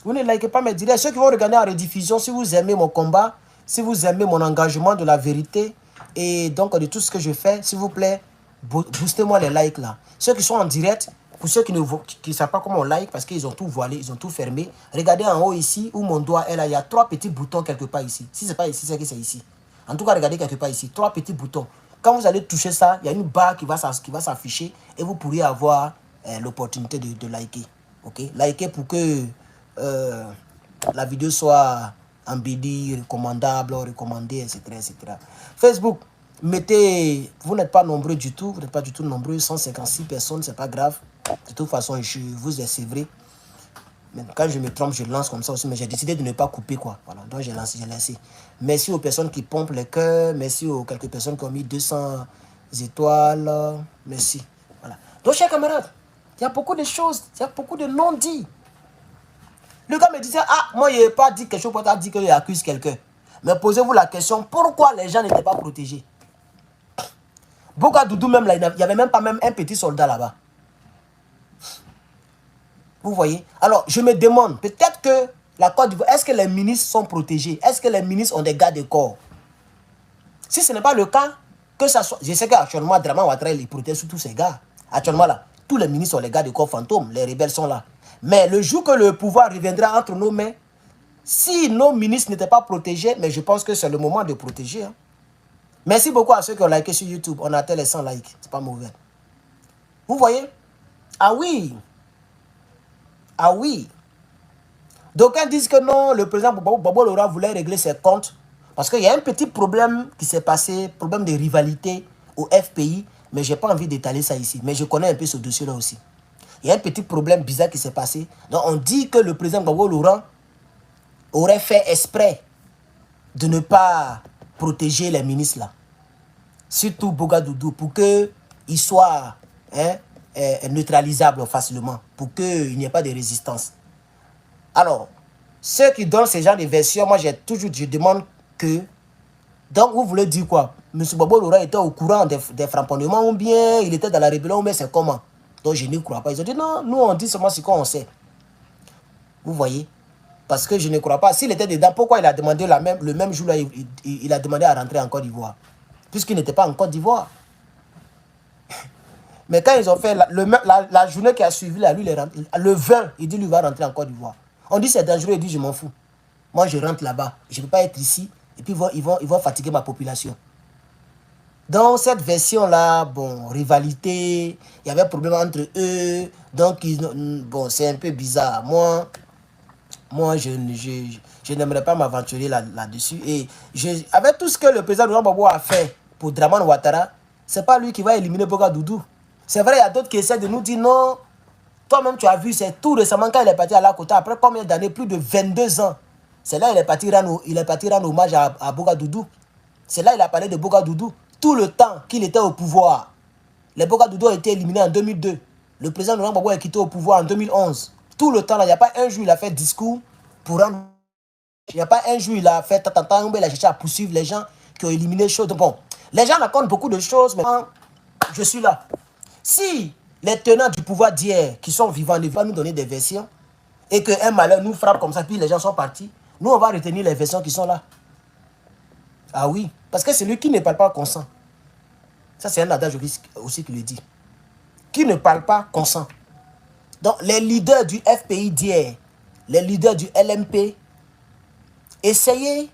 S1: vous ne likez pas mes directs. Ceux qui vont regarder en rediffusion, si vous aimez mon combat, si vous aimez mon engagement de la vérité et donc de tout ce que je fais, s'il vous plaît, Boostez-moi les likes là. Ceux qui sont en direct, pour ceux qui ne savent pas comment on like, parce qu'ils ont tout voilé, ils ont tout fermé. Regardez en haut ici, où mon doigt est là, il y a 3 petits boutons quelque part ici. Si ce n'est pas ici, c'est que c'est ici. En tout cas, regardez quelque part ici, 3 petits boutons. Quand vous allez toucher ça, il y a une barre qui va s'afficher et vous pourriez avoir l'opportunité de liker. Ok, liker pour que la vidéo soit embellie, recommandable, recommandée, etc., etc. Facebook, mettez, vous n'êtes pas nombreux du tout, vous n'êtes pas du tout nombreux, 156 personnes, c'est pas grave. De toute façon, je vous ai sévré. Mais quand je me trompe, je lance comme ça aussi, mais j'ai décidé de ne pas couper quoi. Voilà, donc j'ai lancé. Merci aux personnes qui pompent les cœurs, merci aux quelques personnes qui ont mis 200 étoiles, merci. Voilà. Donc, chers camarades, il y a beaucoup de choses, il y a beaucoup de non-dits. Le gars me disait, ah, moi, je n'ai pas dit quelque chose pour dire qu'il accuse quelqu'un. Mais posez-vous la question, pourquoi les gens n'étaient pas protégés? Bogadoudou, même là, il n'y avait même pas même un petit soldat là-bas. Vous voyez? Alors, je me demande, peut-être que la Côte d'Ivoire, est-ce que les ministres sont protégés? Est-ce que les ministres ont des gardes de corps? Si ce n'est pas le cas, que ça soit... Je sais qu'actuellement, Draman Ouattara, il protège tous ces gars. Actuellement, là, tous les ministres sont les gardes de corps fantômes. Les rebelles sont là. Mais le jour que le pouvoir reviendra entre nos mains, si nos ministres n'étaient pas protégés, mais je pense que c'est le moment de protéger. Hein. Merci beaucoup à ceux qui ont liké sur YouTube. On a atteint les 100 likes. C'est pas mauvais. Vous voyez? Ah oui. Ah oui. D'aucuns disent que non, le président Bobo Laura voulait régler ses comptes. Parce qu'il y a un petit problème qui s'est passé, problème de rivalité au FPI. Mais je n'ai pas envie d'étaler ça ici. Mais je connais un peu ce dossier-là aussi. Il y a un petit problème bizarre qui s'est passé. Donc on dit que le président Bobo Laurent aurait fait exprès de ne pas protéger les ministres là. Surtout Bogadoudou, pour qu'il soit neutralisable facilement, pour qu'il n'y ait pas de résistance. Alors, ceux qui donnent ce genre de versions, moi je demande que, donc vous voulez dire quoi? M. Bobo Laurent était au courant des framponnements ou bien il était dans la rébellion ou bien c'est comment? Donc je ne crois pas. Ils ont dit non, nous on dit seulement ce qu'on sait. Vous voyez? Parce que je ne crois pas. S'il était dedans, pourquoi il a demandé le même jour là, il a demandé à rentrer en Côte d'Ivoire? Puisqu'il n'était pas en Côte d'Ivoire. Mais quand ils ont fait la journée qui a suivi, là, lui, le 20, il dit lui va rentrer en Côte d'Ivoire. On dit c'est dangereux, il dit je m'en fous. Moi je rentre là-bas, je ne peux pas être ici. Et puis ils vont fatiguer ma population. Dans cette version-là, bon, rivalité, il y avait un problème entre eux. Donc, bon, c'est un peu bizarre. Moi, je n'aimerais pas m'aventurer là-dessus. Et avec tout ce que le président Laurent Gbagbo a fait pour Draman Ouattara, ce n'est pas lui qui va éliminer Bogadoudou. C'est vrai, il y a d'autres qui essaient de nous dire non. Toi-même, tu as vu, c'est tout récemment quand il est parti à Lakota, après combien d'années? Plus de 22 ans. C'est là qu'il est parti rendre hommage à Bogadoudou. C'est là qu'il a parlé de Bogadoudou. Tout le temps qu'il était au pouvoir. Les Bogadoudou ont été éliminés en 2002. Le président Laurent Gbagbo est quitté au pouvoir en 2011. Tout le temps, il n'y a pas un jour il a fait discours pour rendre... Il n'y a pas un jour il a fait tant, il a cherché à poursuivre les gens qui ont éliminé les choses. Bon, les gens racontent beaucoup de choses, mais je suis là. Si les tenants du pouvoir d'hier, qui sont vivants, ne vont nous donner des versions, et qu'un malheur nous frappe comme ça, puis les gens sont partis, nous on va retenir les versions qui sont là. Ah oui, parce que celui qui ne parle pas consent. Ça c'est un adage aussi qui le dit. Qui ne parle pas consent. Donc, les leaders du FPI d'hier, les leaders du LMP, essayez.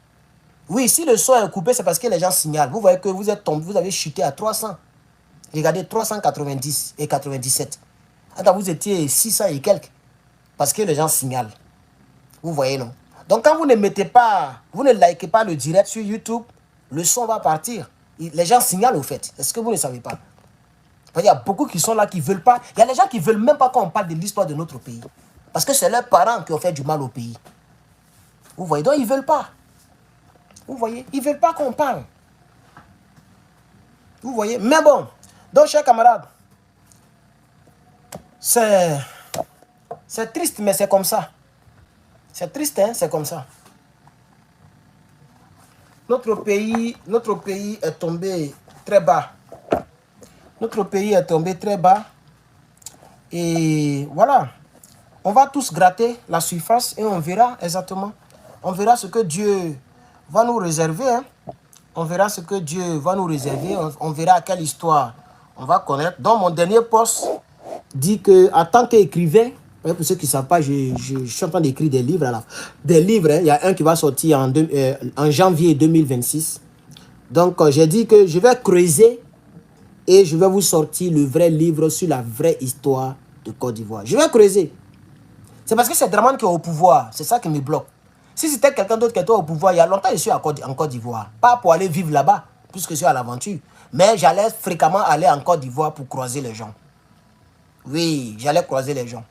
S1: Oui, si le son est coupé, c'est parce que les gens signalent. Vous voyez que vous êtes tombé, vous avez chuté à 300. Regardez, 390 et 97. Attends, vous étiez 600 et quelques. Parce que les gens signalent. Vous voyez, non? Donc, quand vous ne mettez pas, vous ne likez pas le direct sur YouTube, le son va partir. Les gens signalent au fait. Est-ce que vous ne savez pas? Il y a beaucoup qui sont là qui ne veulent pas. Il y a des gens qui ne veulent même pas qu'on parle de l'histoire de notre pays. Parce que c'est leurs parents qui ont fait du mal au pays. Vous voyez, donc ils ne veulent pas. Vous voyez, ils ne veulent pas qu'on parle. Vous voyez, mais bon. Donc, chers camarades, c'est triste, mais c'est comme ça. C'est triste, hein, c'est comme ça. Notre pays est tombé très bas. Notre pays est tombé très bas. Et voilà. On va tous gratter la surface et on verra exactement. On verra ce que Dieu va nous réserver. Hein. On verra ce que Dieu va nous réserver. On verra quelle histoire On va connaître. Donc, mon dernier post dit que, en tant qu'écrivain, pour ceux qui ne savent pas, je suis en train d'écrire des livres. Alors, des livres, hein. Il y a un qui va sortir en janvier 2026. Donc, j'ai dit que je vais creuser et je vais vous sortir le vrai livre sur la vraie histoire de Côte d'Ivoire. Je vais creuser. C'est parce que c'est Dramane qui est au pouvoir. C'est ça qui me bloque. Si c'était quelqu'un d'autre qui était au pouvoir, il y a longtemps, je suis en Côte d'Ivoire. Pas pour aller vivre là-bas, puisque je suis à l'aventure. Mais j'allais fréquemment aller en Côte d'Ivoire pour croiser les gens. Oui, j'allais croiser les gens.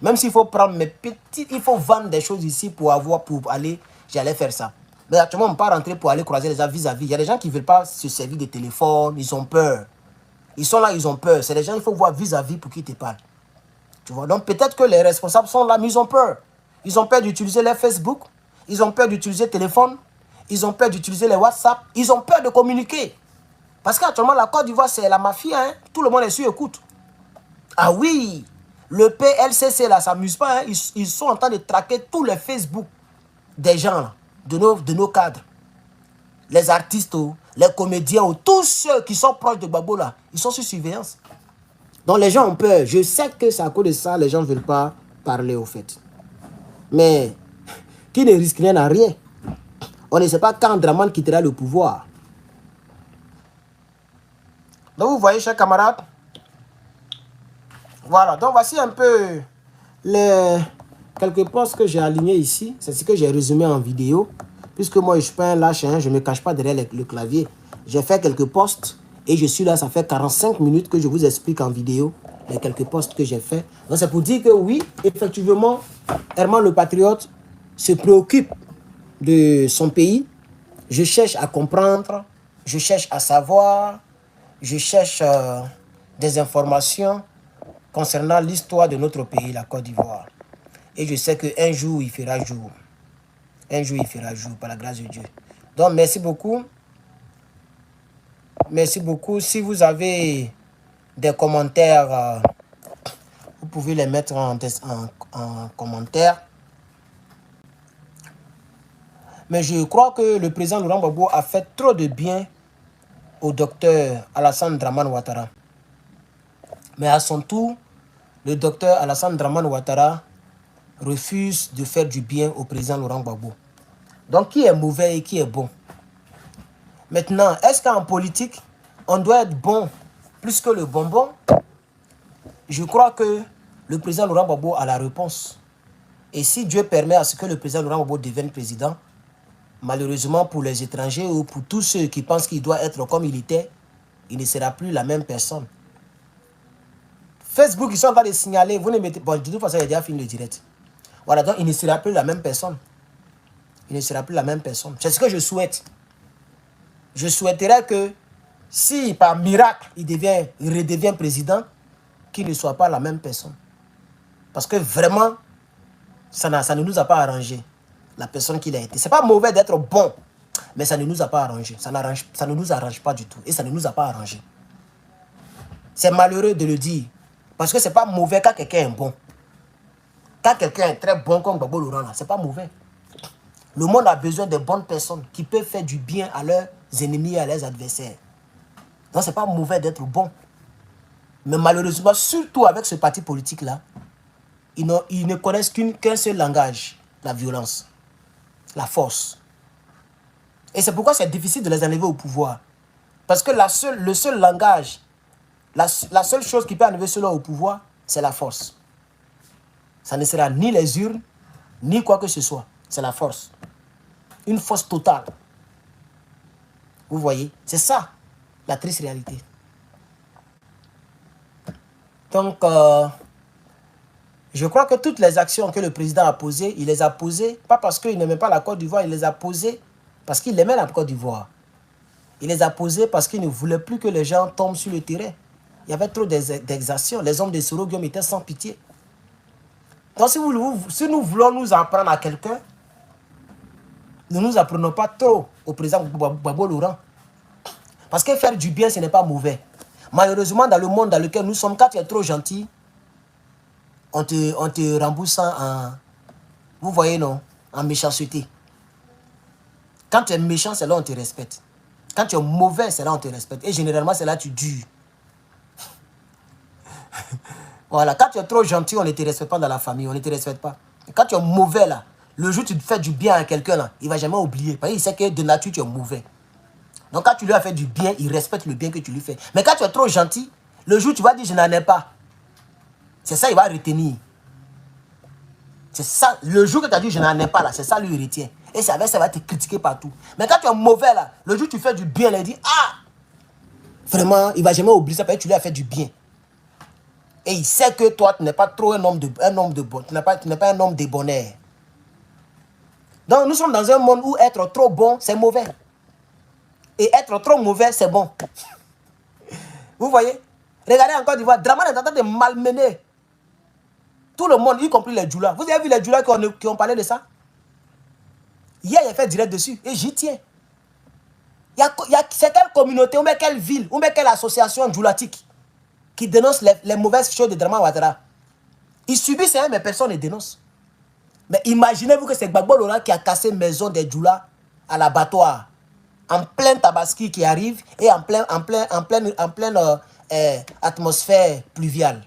S1: Même s'il faut prendre mes petites... Il faut vendre des choses ici pour aller... J'allais faire ça. Mais actuellement, on ne peut pas rentrer pour aller croiser les gens vis-à-vis. Il y a des gens qui ne veulent pas se servir de téléphone. Ils ont peur. Ils sont là, ils ont peur. C'est des gens qu'il faut voir vis-à-vis pour qu'ils te parlent. Tu vois? Donc peut-être que les responsables sont là, mais ils ont peur. Ils ont peur d'utiliser les Facebook. Ils ont peur d'utiliser le téléphone. Ils ont peur d'utiliser les WhatsApp. Ils ont peur de communiquer. Parce qu'actuellement, la Côte d'Ivoire, c'est la mafia. Hein? Tout le monde est sur écoute. Ah oui, le PLCC, là, ça s'amuse pas. Hein? Ils sont en train de traquer tous les Facebook des gens, là, de nos cadres. Les artistes, les comédiens, tous ceux qui sont proches de Gbagbo, là, ils sont sous surveillance. Donc les gens ont peur. Je sais que c'est à cause de ça, les gens ne veulent pas parler au fait. Mais qui ne risque rien à rien. On ne sait pas quand Dramane quittera le pouvoir. Donc vous voyez, chers camarades. Voilà, donc voici un peu les quelques posts que j'ai alignés ici. C'est ce que j'ai résumé en vidéo. Puisque moi, je ne suis pas un lâche, hein, je ne me cache pas derrière le clavier. J'ai fait quelques posts et je suis là, ça fait 45 minutes que je vous explique en vidéo les quelques posts que j'ai fait. Donc c'est pour dire que oui, effectivement, Herman le Patriote se préoccupe de son pays. Je cherche à comprendre, je cherche à savoir, je cherche des informations concernant l'histoire de notre pays, la Côte d'Ivoire. Et je sais qu'un jour, il fera jour. Un jour, il fera jour, par la grâce de Dieu. Donc, merci beaucoup. Merci beaucoup. Si vous avez des commentaires, vous pouvez les mettre en commentaire. Mais je crois que le président Laurent Gbagbo a fait trop de bien au docteur Alassane Dramane Ouattara. Mais à son tour, le docteur Alassane Dramane Ouattara refuse de faire du bien au président Laurent Gbagbo. Donc, qui est mauvais et qui est bon? Maintenant, est-ce qu'en politique, on doit être bon plus que le bonbon? Je crois que le président Laurent Gbagbo a la réponse. Et si Dieu permet à ce que le président Laurent Gbagbo devienne président, malheureusement pour les étrangers ou pour tous ceux qui pensent qu'il doit être comme il était, il ne sera plus la même personne. Facebook, ils sont en train de signaler, vous ne mettez... Bon, de toute façon, il a déjà fini le direct. Voilà, donc il ne sera plus la même personne. Il ne sera plus la même personne. C'est ce que je souhaite. Je souhaiterais que si par miracle il redevient président, qu'il ne soit pas la même personne. Parce que vraiment, ça ne nous a pas arrangé, la personne qu'il a été. Ce n'est pas mauvais d'être bon, mais ça ne nous a pas arrangé. Ça ne nous arrange pas du tout. Et ça ne nous a pas arrangé. C'est malheureux de le dire. Parce que ce n'est pas mauvais quand quelqu'un est bon. Quand quelqu'un est très bon comme Gbagbo Laurent, ce n'est pas mauvais. Le monde a besoin de bonnes personnes qui peuvent faire du bien à leurs ennemis et à leurs adversaires. Donc, ce n'est pas mauvais d'être bon. Mais malheureusement, surtout avec ce parti politique-là, ils ne connaissent qu'un seul langage, la violence, la force. Et c'est pourquoi c'est difficile de les enlever au pouvoir. Parce que le seul langage, la seule chose qui peut enlever cela au pouvoir, c'est la force. Ça ne sera ni les urnes, ni quoi que ce soit. C'est la force. Une force totale. Vous voyez? C'est ça, la triste réalité. Donc, je crois que toutes les actions que le président a posées, il les a posées, pas parce qu'il n'aimait pas la Côte d'Ivoire, il les a posées parce qu'il aimait la Côte d'Ivoire. Il les a posées parce qu'il ne voulait plus que les gens tombent sur le terrain. Il y avait trop d'exactions. Les hommes de Soro Guillaume étaient sans pitié. Donc, si nous voulons nous apprendre à quelqu'un, ne nous apprenons pas trop au président Gbagbo Laurent. Parce que faire du bien, ce n'est pas mauvais. Malheureusement, dans le monde dans lequel nous sommes, quand tu es trop gentil, on te rembourse en... Vous voyez, non? En méchanceté. Quand tu es méchant, c'est là où on te respecte. Quand tu es mauvais, c'est là où on te respecte. Et généralement, c'est là que tu dures. Voilà, quand tu es trop gentil, on ne te respecte pas dans la famille, on ne te respecte pas. Et quand tu es mauvais là, le jour où tu fais du bien à quelqu'un là, il ne va jamais oublier. Parce qu'il sait que de nature tu es mauvais. Donc quand tu lui as fait du bien, il respecte le bien que tu lui fais. Mais quand tu es trop gentil, le jour où tu vas dire je n'en ai pas, c'est ça il va retenir. C'est ça, le jour que tu as dit je n'en ai pas là, c'est ça lui il retient. Et c'est avec ça il va te critiquer partout. Mais quand tu es mauvais là, le jour où tu fais du bien, il dit ah, vraiment, il ne va jamais oublier ça parce que tu lui as fait du bien. Et il sait que toi, tu n'es pas trop un homme de bon, tu n'es pas un homme de bonheur. Donc nous sommes dans un monde où être trop bon, c'est mauvais. Et être trop mauvais, c'est bon. Vous voyez? Regardez en Côte d'Ivoire, Dramane est en train de malmener tout le monde, y compris les Djoula. Vous avez vu les Djoula qui ont parlé de ça? Hier, il a fait direct dessus et j'y tiens. C'est quelle communauté, ou bien quelle ville, ou bien quelle association djoulatique qui dénonce les mauvaises choses de Dramane Ouattara? Ils subissent, mais personne ne dénonce. Mais imaginez-vous que c'est Gbagbo Laurent qui a cassé maison des Djoula à l'abattoir. En plein tabaski qui arrive et en pleine atmosphère pluviale.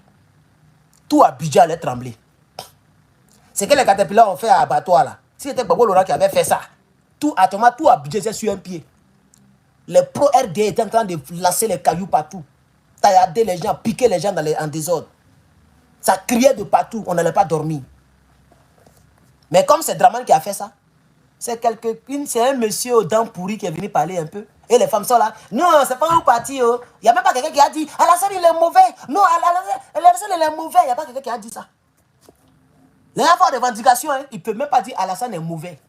S1: Tout Abidjan allait trembler. C'est que les caterpillars ont fait à l'abattoir là. Si c'était Gbagbo Laurent qui avait fait ça, tout Abidjan était sur un pied. Les pro-RD étaient en train de lancer les cailloux partout. Taillader les gens, piquer les gens en désordre. Ça criait de partout, on n'allait pas dormir. Mais comme c'est Dramane qui a fait ça, c'est un monsieur aux dents pourries qui est venu parler un peu. Et les femmes sont là. Non, c'est pas un parti. Oh. Il n'y a même pas quelqu'un qui a dit Alassane il est mauvais. Non, Alassane il est mauvais. Il n'y a pas quelqu'un qui a dit ça. Les gens font des revendications. Hein. Il ne peut même pas dire Alassane est mauvais.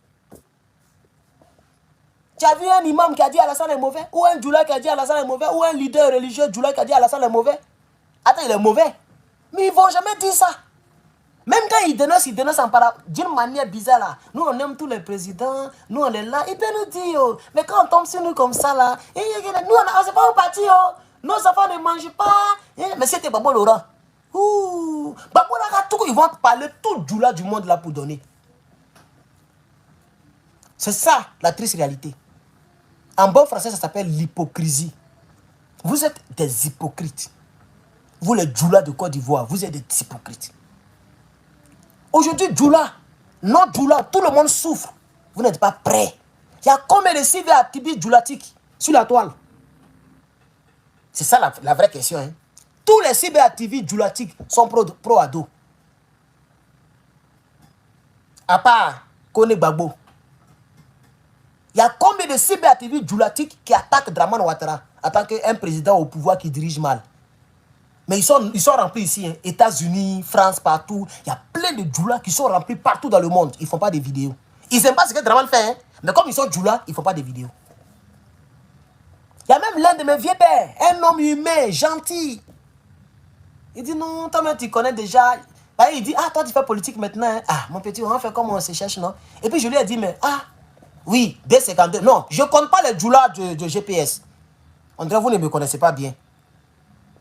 S1: Tu as vu un imam qui a dit Alassane est mauvais? Ou un djoula qui a dit Alassane est mauvais? Ou un leader religieux djoula qui a dit Alassane est mauvais? Attends, il est mauvais. Mais ils ne vont jamais dire ça. Même quand ils dénoncent d'une manière bizarre là. Nous on aime tous les présidents, nous on est là, ils peuvent nous dire, oh. Mais quand on tombe sur nous comme ça là, nous on sait pas où partir, oh. Nos enfants ne mangent pas. Mais c'était Gbagbo Laurent. Gbagbo Laurent, tout, ils vont parler tout Djoula du monde là pour donner. C'est ça la triste réalité. En bon français ça s'appelle l'hypocrisie. Vous êtes des hypocrites. Vous les Djoula de Côte d'Ivoire, vous êtes des hypocrites. Aujourd'hui, Djoula, non Djoula, tout le monde souffre. Vous n'êtes pas prêts. Il y a combien de CV activistes djoulatiques sur la toile? C'est ça la vraie question. Hein? Tous les CV activistes djoulatiques sont pro-ado. À part Kone Gbagbo. Il y a combien de CV activistes djoulatiques qui attaquent Dramane Ouattara en tant qu'un président au pouvoir qui dirige mal? Mais ils sont remplis ici, hein. États-Unis, France, partout. Il y a plein de djoulas qui sont remplis partout dans le monde. Ils ne font pas des vidéos. Ils n'aiment pas ce que Dramane fait, hein. Mais comme ils sont djoulas, ils ne font pas des vidéos. Il y a même l'un de mes vieux pères, un homme humain, gentil. Il dit non, toi-même tu connais déjà. Il dit, ah toi tu fais politique maintenant. Hein. Ah mon petit, on fait comme on se cherche, non? Et puis je lui ai dit, mais oui, B52. Non, je ne compte pas les djoulas de GPS. On dirait que vous ne me connaissez pas bien.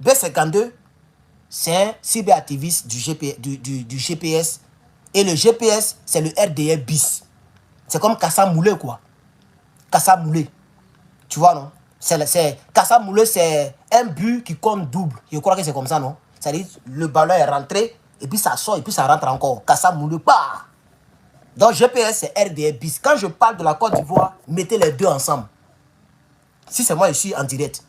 S1: B52, c'est un cyberactiviste du GPS. Et le GPS, c'est le RDR bis. C'est comme Kassa Moulé, quoi. Kassa Moulé. Tu vois, non? Kassa Moulé, c'est un but qui compte double. Je crois que c'est comme ça, non? C'est-à-dire, le ballon est rentré, et puis ça sort, et puis ça rentre encore. Kassa Moulé, pas. Donc, GPS, c'est RDR bis. Quand je parle de la Côte d'Ivoire, mettez les deux ensemble. Si c'est moi ici en direct.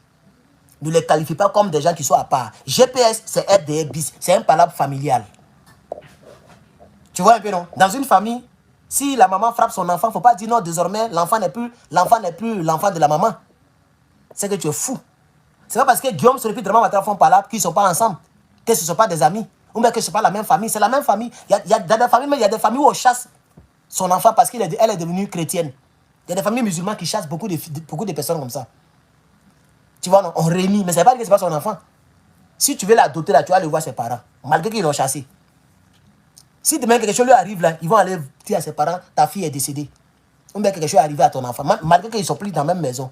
S1: Ne les qualifie pas comme des gens qui sont à part. GPS, c'est RDR bis. C'est un palabre familial. Tu vois un peu, non? Dans une famille, si la maman frappe son enfant, il ne faut pas dire non, désormais, l'enfant n'est plus l'enfant de la maman. C'est que tu es fou. C'est pas parce que Guillaume Soro et Dramane Ouattara font palabre qu'ils ne sont pas ensemble. Que ce ne sont pas des amis. Ou bien que ce n'est pas la même famille. C'est la même famille. Il y a des familles, mais il y a des familles où on chasse son enfant parce qu'elle est devenue chrétienne. Il y a des familles musulmanes qui chassent beaucoup de personnes comme ça. Tu vois, non, on réunit, mais ce n'est pas que ce n'est pas son enfant. Si tu veux l'adopter là, tu vas aller voir ses parents, malgré qu'ils l'ont chassé. Si demain quelque chose lui arrive là, ils vont aller dire à ses parents, ta fille est décédée. Ou bien quelque chose est arrivé à ton enfant, malgré qu'ils ne sont plus dans la même maison.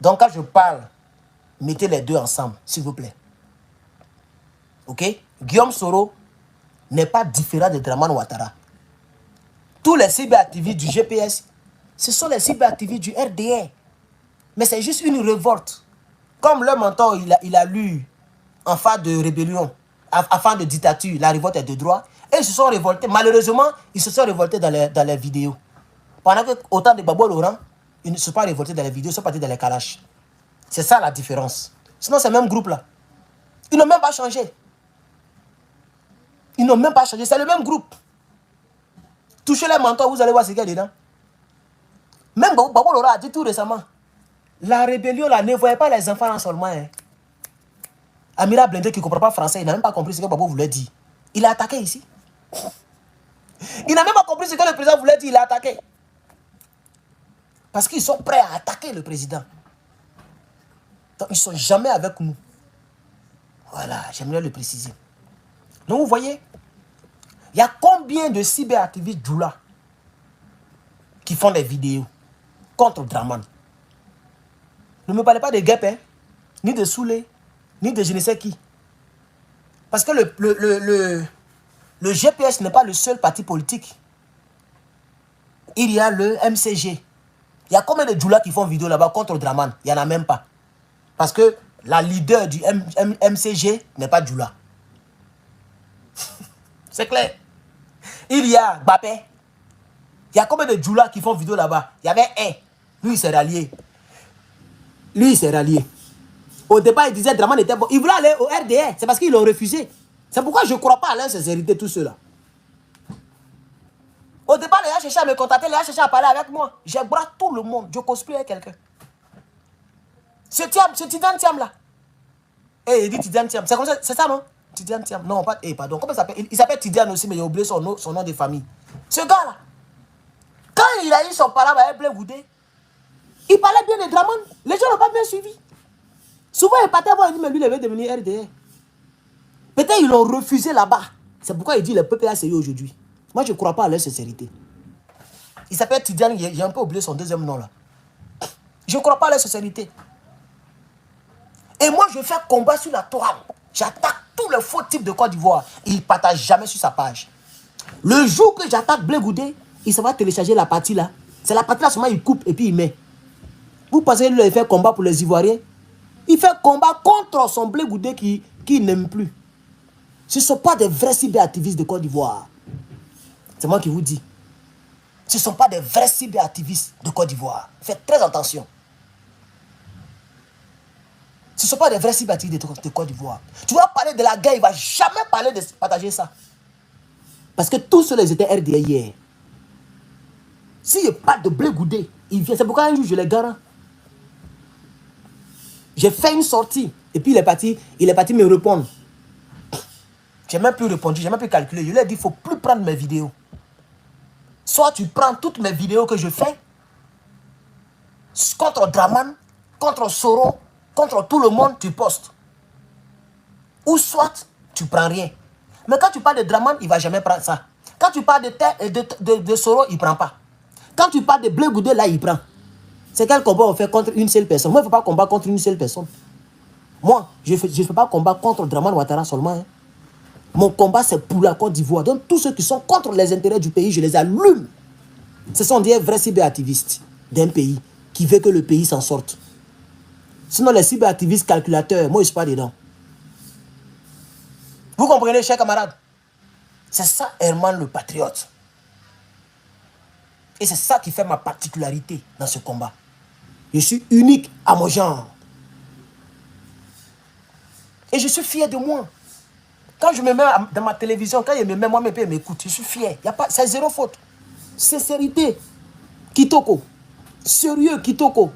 S1: Donc quand je parle, mettez les deux ensemble, s'il vous plaît. Ok? Guillaume Soro n'est pas différent de Dramane Ouattara. Tous les cyberactivistes du GPS, ce sont les cyberactivistes du RDR. Mais c'est juste une révolte. Comme le mentor, il a lu en phase de rébellion afin de dictature, la révolte est de droit. Et ils se sont révoltés. Malheureusement, ils se sont révoltés dans les vidéos. Pendant que autant de Babo Laurent, ils ne se sont pas révoltés dans les vidéos, ils sont partis dans les calaches. C'est ça la différence. Sinon, c'est le même groupe là. Ils n'ont même pas changé. Ils n'ont même pas changé. C'est le même groupe. Touchez les mentors, vous allez voir ce qu'il y a dedans. Même Babo Laurent a dit tout récemment. La rébellion là, ne voyait pas les enfants là seulement. Hein. Amira Blindé qui ne comprend pas français, il n'a même pas compris ce que Babo voulait dire. Il a attaqué ici. Il n'a même pas compris ce que le président voulait dire, il a attaqué. Parce qu'ils sont prêts à attaquer le président. Donc ils ne sont jamais avec nous. Voilà, j'aimerais le préciser. Donc vous voyez, il y a combien de cyberactivistes Djoula qui font des vidéos contre Draman. Ne me parlez pas de Guep, hein, ni de Soulé, ni de je ne sais qui. Parce que le GPS n'est pas le seul parti politique. Il y a le MCG. Il y a combien de Djoula qui font vidéo là-bas contre Draman? Il n'y en a même pas. Parce que la leader du MCG n'est pas Djoula. C'est clair. Il y a Bappé. Il y a combien de Djoula qui font vidéo là-bas? Il y avait un. Lui, il s'est rallié. Lui, il s'est rallié. Au départ, il disait Draman était bon. Il voulait aller au RDR. C'est parce qu'ils l'ont refusé. C'est pourquoi je ne crois pas à l'insincérité, tout cela. Au départ, les gens cherchaient à me contacter, les gens cherchaient à parler avec moi. J'ai bras tout le monde. Je cosplay avec quelqu'un. Ce Tidiane Thiam là. Eh, il dit Tidiane Thiam. C'est comme ça, c'est ça non? Tidiane Thiam. Non, pas. Eh, pardon. Comment il s'appelle? Il s'appelle Tidiane aussi, mais il a oublié son nom de famille. Ce gars là. Quand il a eu son parole avec Blé Goudé, il parlait bien de Draman. Les gens n'ont pas bien suivi. Souvent, il partait voir, il dit, mais lui, il veut devenir RDR. Peut-être ils l'ont refusé là-bas. C'est pourquoi il dit le peuple a essayé aujourd'hui. Moi, je ne crois pas à leur sincérité. Il s'appelle Tidiane, j'ai un peu oublié son deuxième nom là. Je ne crois pas à leur sincérité. Et moi, je fais combat sur la toile. J'attaque tous les faux types de Côte d'Ivoire. Il ne partage jamais sur sa page. Le jour que j'attaque Blé Goudé, il va télécharger la partie là. C'est la partie là seulement, il coupe et puis il met. Vous pensez qu'il fait combat pour les Ivoiriens? Il fait combat contre son Blé Goudé qui n'aime plus. Ce ne sont pas des vrais cyberactivistes de Côte d'Ivoire. C'est moi qui vous dis. Ce ne sont pas des vrais cyberactivistes de Côte d'Ivoire. Faites très attention. Ce ne sont pas des vrais cyberactivistes de Côte d'Ivoire. Tu vas parler de la guerre, il ne va jamais parler de partager ça. Parce que tous ceux-là, ils étaient RDA hier. S'il n'y a pas de Blé Goudé, il vient. C'est pourquoi un jour, je les garde. J'ai fait une sortie. Et puis, il est parti me répondre. Je n'ai même plus répondu, je n'ai même plus calculé. Je lui ai dit, il ne faut plus prendre mes vidéos. Soit tu prends toutes mes vidéos que je fais, contre Draman, contre Soro, contre tout le monde, tu postes. Ou soit, tu ne prends rien. Mais quand tu parles de Draman, il ne va jamais prendre ça. Quand tu parles de Soro, il ne prend pas. Quand tu parles de Blé Goudé, là, il prend. C'est quel combat on fait contre une seule personne? Moi, je ne fais pas combat contre une seule personne. Moi, je ne fais pas combat contre Draman Ouattara seulement. Hein. Mon combat, c'est pour la Côte d'Ivoire. Donc, tous ceux qui sont contre les intérêts du pays, je les allume. Ce sont des vrais cyberactivistes d'un pays qui veulent que le pays s'en sorte. Sinon, les cyberactivistes calculateurs, moi, je ne suis pas dedans. Vous comprenez, chers camarades? C'est ça, Herman le patriote. Et c'est ça qui fait ma particularité dans ce combat. Je suis unique à mon genre. Et je suis fier de moi. Quand je me mets dans ma télévision, quand il me met, moi, mes pères m'écoutent, je suis fier. C'est zéro faute. Sincérité, Kitoko. Sérieux, Kitoko.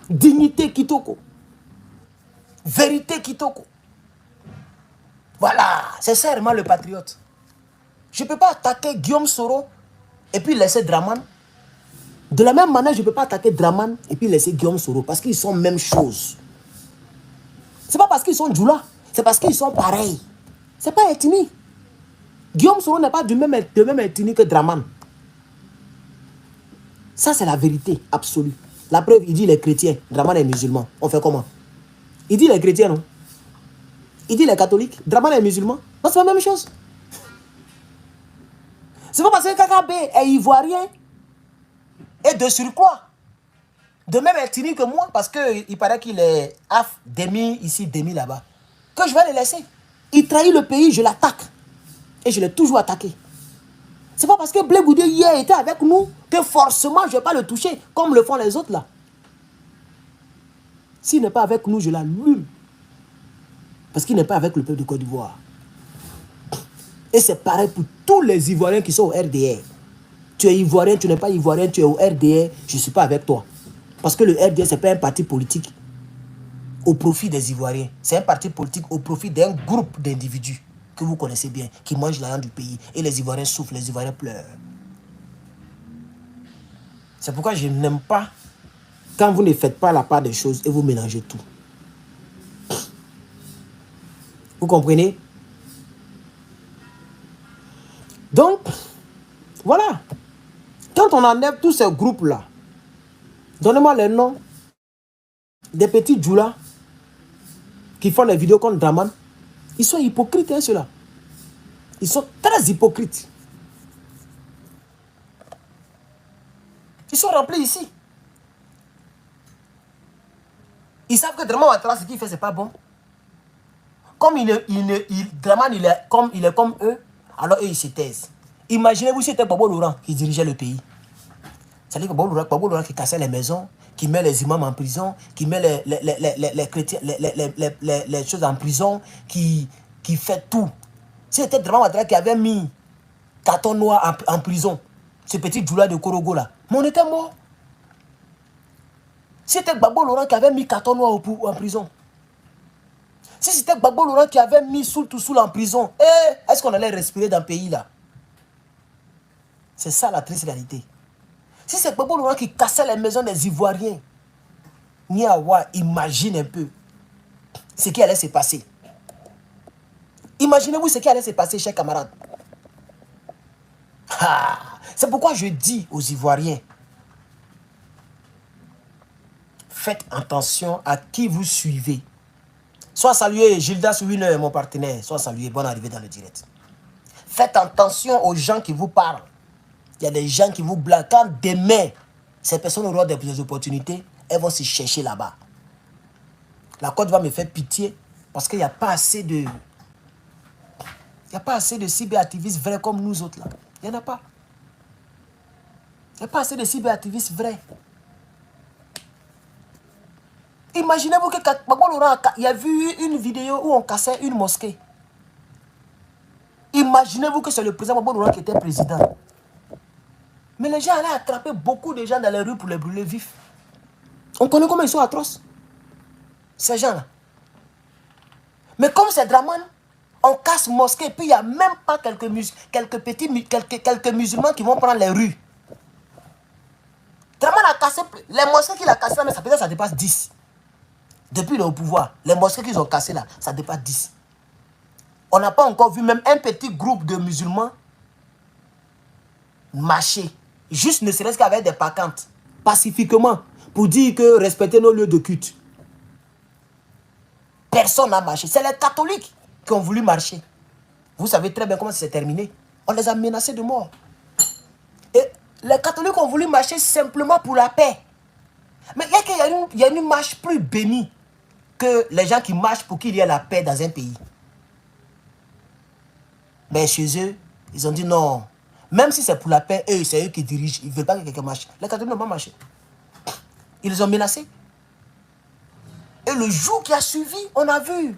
S1: Dignité, Kitoko. Vérité, Kitoko. Voilà, c'est ça vraiment le patriote. Je ne peux pas attaquer Guillaume Soro et puis laisser Draman. De la même manière, je ne peux pas attaquer Draman et puis laisser Guillaume Soro parce qu'ils sont même chose. Ce n'est pas parce qu'ils sont Djoula, c'est parce qu'ils sont pareils. Ce n'est pas ethnie. Guillaume Soro n'est pas de même ethnie que Draman. Ça, c'est la vérité absolue. La preuve, il dit les chrétiens, Draman est musulman. On fait comment? Il dit les chrétiens, non? Il dit les catholiques, Draman est musulman. Non, c'est la même chose. C'est pas parce que KKB est ivoirien et de surcroît, de même ethnie que moi, parce qu'il paraît qu'il est demi ici, demi là-bas, que je vais le laisser. Il trahit le pays, je l'attaque. Et je l'ai toujours attaqué. C'est pas parce que Blé Goudé hier était avec nous que forcément je ne vais pas le toucher comme le font les autres là. S'il n'est pas avec nous, je l'allume. Parce qu'il n'est pas avec le peuple de Côte d'Ivoire. Et c'est pareil pour tous les Ivoiriens qui sont au RDR. Tu es Ivoirien, tu n'es pas Ivoirien, tu es au RDR, je ne suis pas avec toi. Parce que le RDR, ce n'est pas un parti politique au profit des Ivoiriens. C'est un parti politique au profit d'un groupe d'individus que vous connaissez bien, qui mangent l'argent du pays. Et les Ivoiriens souffrent, les Ivoiriens pleurent. C'est pourquoi je n'aime pas quand vous ne faites pas la part des choses et vous mélangez tout. Vous comprenez? Donc, voilà. Quand on enlève tous ces groupes-là, donnez-moi les noms des petits djoulas qui font des vidéos contre Draman. Ils sont hypocrites, hein, ceux-là. Ils sont très hypocrites. Ils sont remplis ici. Ils savent que Draman Ouattara, ce qu'il fait, c'est pas bon. Comme Draman, il est comme eux, alors eux, ils se taisent. Imaginez-vous si c'était Bobo Laurent qui dirigeait le pays. C'est-à-dire que Bobo Laurent qui cassait les maisons, qui met les imams en prison, qui met les chrétiens, les choses en prison, qui fait tout. Si c'était Draman Ouattara qui avait mis carton noir en prison, ce petit djoula de Korogo là, mais on était mort. Si c'était Gbagbo Laurent qui avait mis carton noir en prison, si c'était Gbagbo Laurent qui avait mis Soul en prison, est-ce qu'on allait respirer dans le pays là? C'est ça la triste réalité. Si c'est Gbagbo Laurent qui cassait les maisons des Ivoiriens, Niawa, imagine un peu ce qui allait se passer. Imaginez-vous ce qui allait se passer, chers camarades. C'est pourquoi je dis aux Ivoiriens, faites attention à qui vous suivez. Soit salué Gildas Winner, mon partenaire, soit salué, bonne arrivée dans le direct. Faites attention aux gens qui vous parlent. Il y a des gens qui vous blaguent. Quand demain, ces personnes auront des opportunités, elles vont se chercher là-bas. La Côte va me faire pitié parce qu'il n'y a pas assez de... Il n'y a pas assez de cyberactivistes vrais comme nous autres là. Il n'y en a pas. Il n'y a pas assez de cyberactivistes vrais. Imaginez-vous que Gbagbo Laurent, il y a vu une vidéo où on cassait une mosquée. Imaginez-vous que c'est le président Gbagbo Laurent qui était président. Mais les gens allaient attraper beaucoup de gens dans les rues pour les brûler vifs. On connaît comment ils sont atroces. Ces gens-là. Mais comme c'est Draman, on casse mosquée, puis il n'y a même pas quelques musulmans qui vont prendre les rues. Draman a cassé, les mosquées qu'il a cassées là, mais peut-être ça dépasse 10. Depuis le pouvoir, les mosquées qu'ils ont cassées là, ça dépasse 10. On n'a pas encore vu même un petit groupe de musulmans marcher. Juste ne serait-ce qu'avec des pacantes, pacifiquement, pour dire que respecter nos lieux de culte. Personne n'a marché. C'est les catholiques qui ont voulu marcher. Vous savez très bien comment ça s'est terminé. On les a menacés de mort. Et les catholiques ont voulu marcher simplement pour la paix. Mais il y a une marche plus bénie que les gens qui marchent pour qu'il y ait la paix dans un pays. Mais chez eux, ils ont dit non. Même si c'est pour la paix, c'est eux qui dirigent. Ils ne veulent pas que quelqu'un marche. Les catholiques n'ont pas marché. Ils les ont menacés. Et le jour qui a suivi, on a vu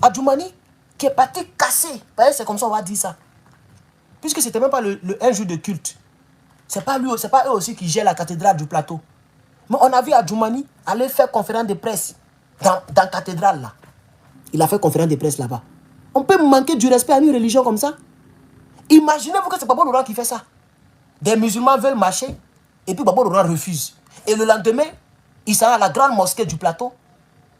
S1: Adjoumani qui est parti casser. C'est comme ça on va dire ça. Puisque ce n'était même pas un jour de culte. Ce n'est pas eux aussi qui gèrent la cathédrale du plateau. Mais on a vu Adjoumani aller faire conférence de presse dans la cathédrale là. Il a fait conférence de presse là-bas. On peut manquer du respect à une religion comme ça? Imaginez-vous que c'est Gbagbo Laurent qui fait ça. Des musulmans veulent marcher et puis Gbagbo Laurent refuse. Et le lendemain, il s'en va à la grande mosquée du plateau.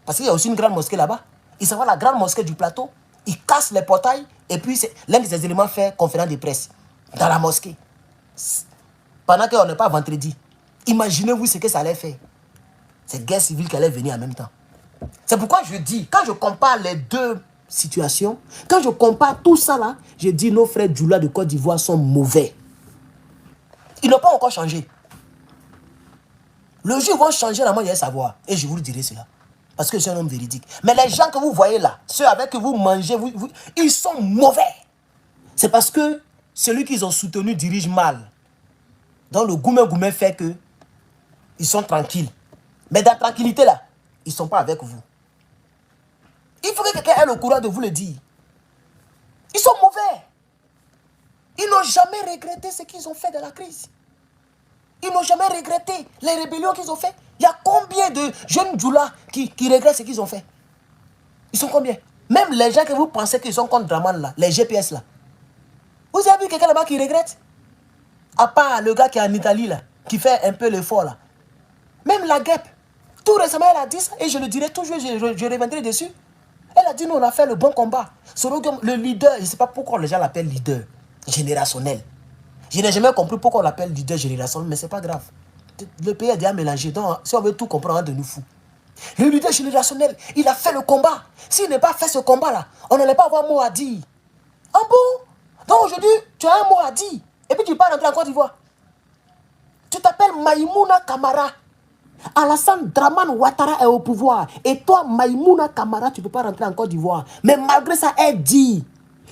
S1: Parce qu'il y a aussi une grande mosquée là-bas. Il s'en va à la grande mosquée du plateau. Il casse les portails et puis l'un de ses éléments fait conférence de presse dans la mosquée. Pendant qu'on n'est pas vendredi. Imaginez-vous ce que ça allait faire. C'est guerre civile qui allait venir en même temps. C'est pourquoi je dis, quand je compare les deux situations, quand je compare tout ça là, je dis nos frères Djoula de Côte d'Ivoire sont mauvais. Ils n'ont pas encore changé. Le jour où ils vont changer, là, moi, je vais savoir. Et je vous le dirai cela. Parce que je suis un homme véridique. Mais les gens que vous voyez là, ceux avec qui vous mangez, ils sont mauvais. C'est parce que celui qu'ils ont soutenu dirige mal. Donc le gourmet fait que ils sont tranquilles. Mais dans la tranquillité là, ils ne sont pas avec vous. Il faut que quelqu'un ait le courage de vous le dire. Ils sont mauvais. Ils n'ont jamais regretté ce qu'ils ont fait dans la crise. Ils n'ont jamais regretté les rébellions qu'ils ont fait. Il y a combien de jeunes djoulas qui regrettent ce qu'ils ont fait? Ils sont combien? Même les gens que vous pensez qu'ils sont contre Draman là, les GPS là. Vous avez vu quelqu'un là-bas qui regrette? À part le gars qui est en Italie là, qui fait un peu l'effort là. Même la guêpe. Tout récemment elle a dit ça et je le dirai toujours, je reviendrai dessus. Elle a dit nous on a fait le bon combat. Le leader, je ne sais pas pourquoi les gens l'appellent leader générationnel. Je n'ai jamais compris pourquoi on l'appelle leader générationnel, mais ce n'est pas grave. Le pays est déjà mélangé, donc si on veut tout comprendre, de nous fous. Le leader générationnel, il a fait le combat. S'il n'a pas fait ce combat-là, on n'allait pas avoir un mot à dire. Ah bon? Donc aujourd'hui, tu as un mot à dire. Et puis tu pars rentrer en Côte d'Ivoire. Tu t'appelles Maïmouna Kamara. Alassane Dramane Ouattara est au pouvoir. Et toi, Maïmouna Kamara, tu ne peux pas rentrer en Côte d'Ivoire. Mais malgré ça, elle dit.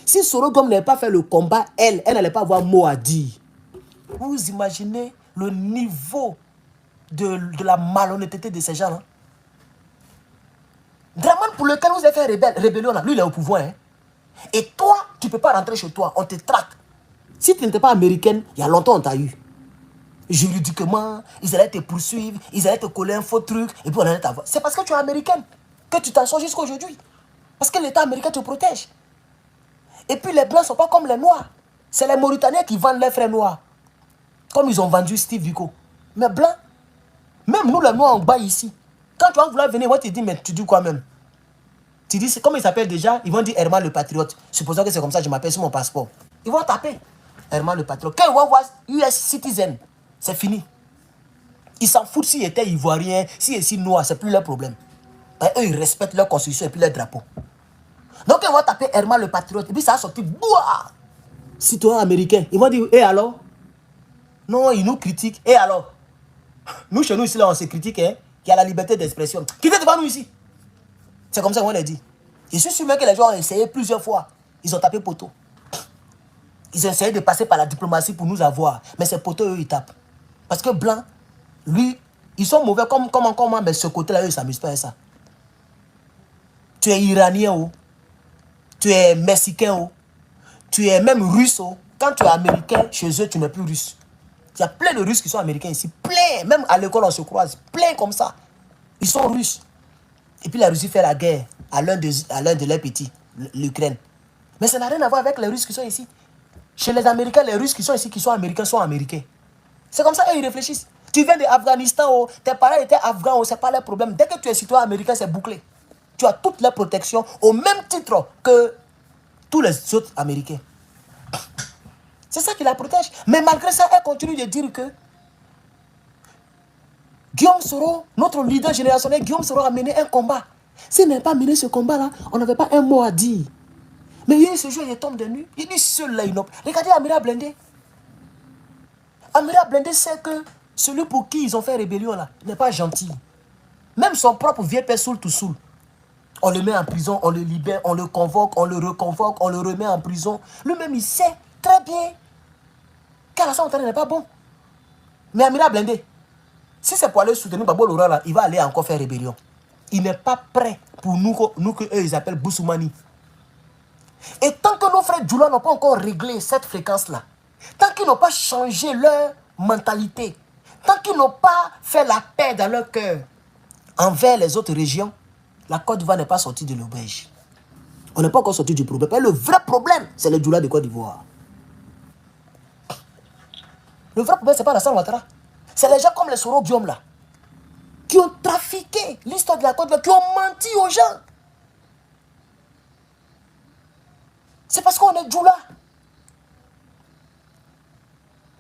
S1: Si Soro Gom n'avait pas fait le combat, elle n'allait pas avoir mot à dire. Vous imaginez le niveau de la malhonnêteté de ces gens-là? Dramane pour lequel vous avez fait rébellion, là, lui il est au pouvoir. Hein? Et toi, tu ne peux pas rentrer chez toi, on te traque. Si tu n'étais pas américaine, il y a longtemps on t'a eu. Juridiquement, ils allaient te poursuivre, ils allaient te coller un faux truc, et puis on allait t'avoir. C'est parce que tu es américaine que tu t'en sors jusqu'à aujourd'hui. Parce que l'État américain te protège. Et puis les blancs ne sont pas comme les noirs. C'est les Mauritaniens qui vendent les frères noirs. Comme ils ont vendu Steve Biko. Mais blancs, même nous les noirs en bas ici, quand tu vas vouloir venir, moi te dis, mais tu dis quoi même? Tu dis, comment il s'appelle déjà? Ils vont dire Herman le Patriote. Supposons que c'est comme ça, je m'appelle sur mon passeport. Ils vont taper Herman le Patriote. Quand ils vont voir US Citizen, c'est fini. Ils s'en foutent s'ils étaient ivoiriens, s'ils étaient noirs, c'est plus leur problème. Eux, ils respectent leur constitution et puis leur drapeau. Donc, ils vont taper Herman le Patriote. Et puis, ça va sortir, boah, citoyen américain. Ils vont dire, et alors? Non, ils nous critiquent. Et alors? Nous, chez nous, ici, là, on se critique, hein, qu'il y a la liberté d'expression. Qui est devant nous ici? C'est comme ça qu'on l'a dit. Je suis sûr que les gens ont essayé plusieurs fois. Ils ont tapé poteau. Ils ont essayé de passer par la diplomatie pour nous avoir. Mais ces poteaux, eux, ils tapent. Parce que blanc, lui, ils sont mauvais comme moi, mais ce côté-là, eux, ils ne s'amusent pas à ça. Tu es iranien, oh. Tu es mexicain, oh. Tu es même russe, oh. Quand tu es américain, chez eux, tu n'es plus russe. Il y a plein de Russes qui sont américains ici. Plein. Même à l'école, on se croise. Plein comme ça. Ils sont russes. Et puis la Russie fait la guerre à l'un de leurs petits, l'Ukraine. Mais ça n'a rien à voir avec les Russes qui sont ici. Chez les Américains, les Russes qui sont ici, qui sont américains. C'est comme ça qu'ils réfléchissent. Tu viens de l'Afghanistan, oh, tes parents étaient afghans, oh, ce n'est pas leur problème. Dès que tu es citoyen américain, c'est bouclé. Tu as toutes les protections au même titre que tous les autres Américains. C'est ça qui la protège. Mais malgré ça, elle continue de dire que Guillaume Soro, notre leader générationnel, Guillaume Soro a mené un combat. S'il n'avait pas mené ce combat-là, on n'avait pas un mot à dire. Mais il y a eu ce jour, il tombe de nuit. Il dit seul là, il n'a. Regardez Amira Blindé. Amira Blindé sait que celui pour qui ils ont fait rébellion là n'est pas gentil. Même son propre vieux père Soul to Soul. On le met en prison, on le libère, on le convoque, on le reconvoque, on le remet en prison. Lui-même, il sait très bien qu'Alassane Ouattara n'est pas bon. Mais Amira Blindé, si c'est pour aller soutenir Babo Laurent là, il va aller encore faire rébellion. Il n'est pas prêt pour nous que eux ils appellent Boussoumani. Et tant que nos frères Djoula n'ont pas encore réglé cette fréquence-là, tant qu'ils n'ont pas changé leur mentalité, tant qu'ils n'ont pas fait la paix dans leur cœur envers les autres régions, la Côte d'Ivoire n'est pas sortie de l'auberge. On n'est pas encore sorti du problème. Le vrai problème, c'est les Djoula de Côte d'Ivoire. Le vrai problème, ce n'est pas Alassane Ouattara. C'est les gens comme les Soro Guillaume là, qui ont trafiqué l'histoire de la Côte d'Ivoire, qui ont menti aux gens. C'est parce qu'on est Djoula.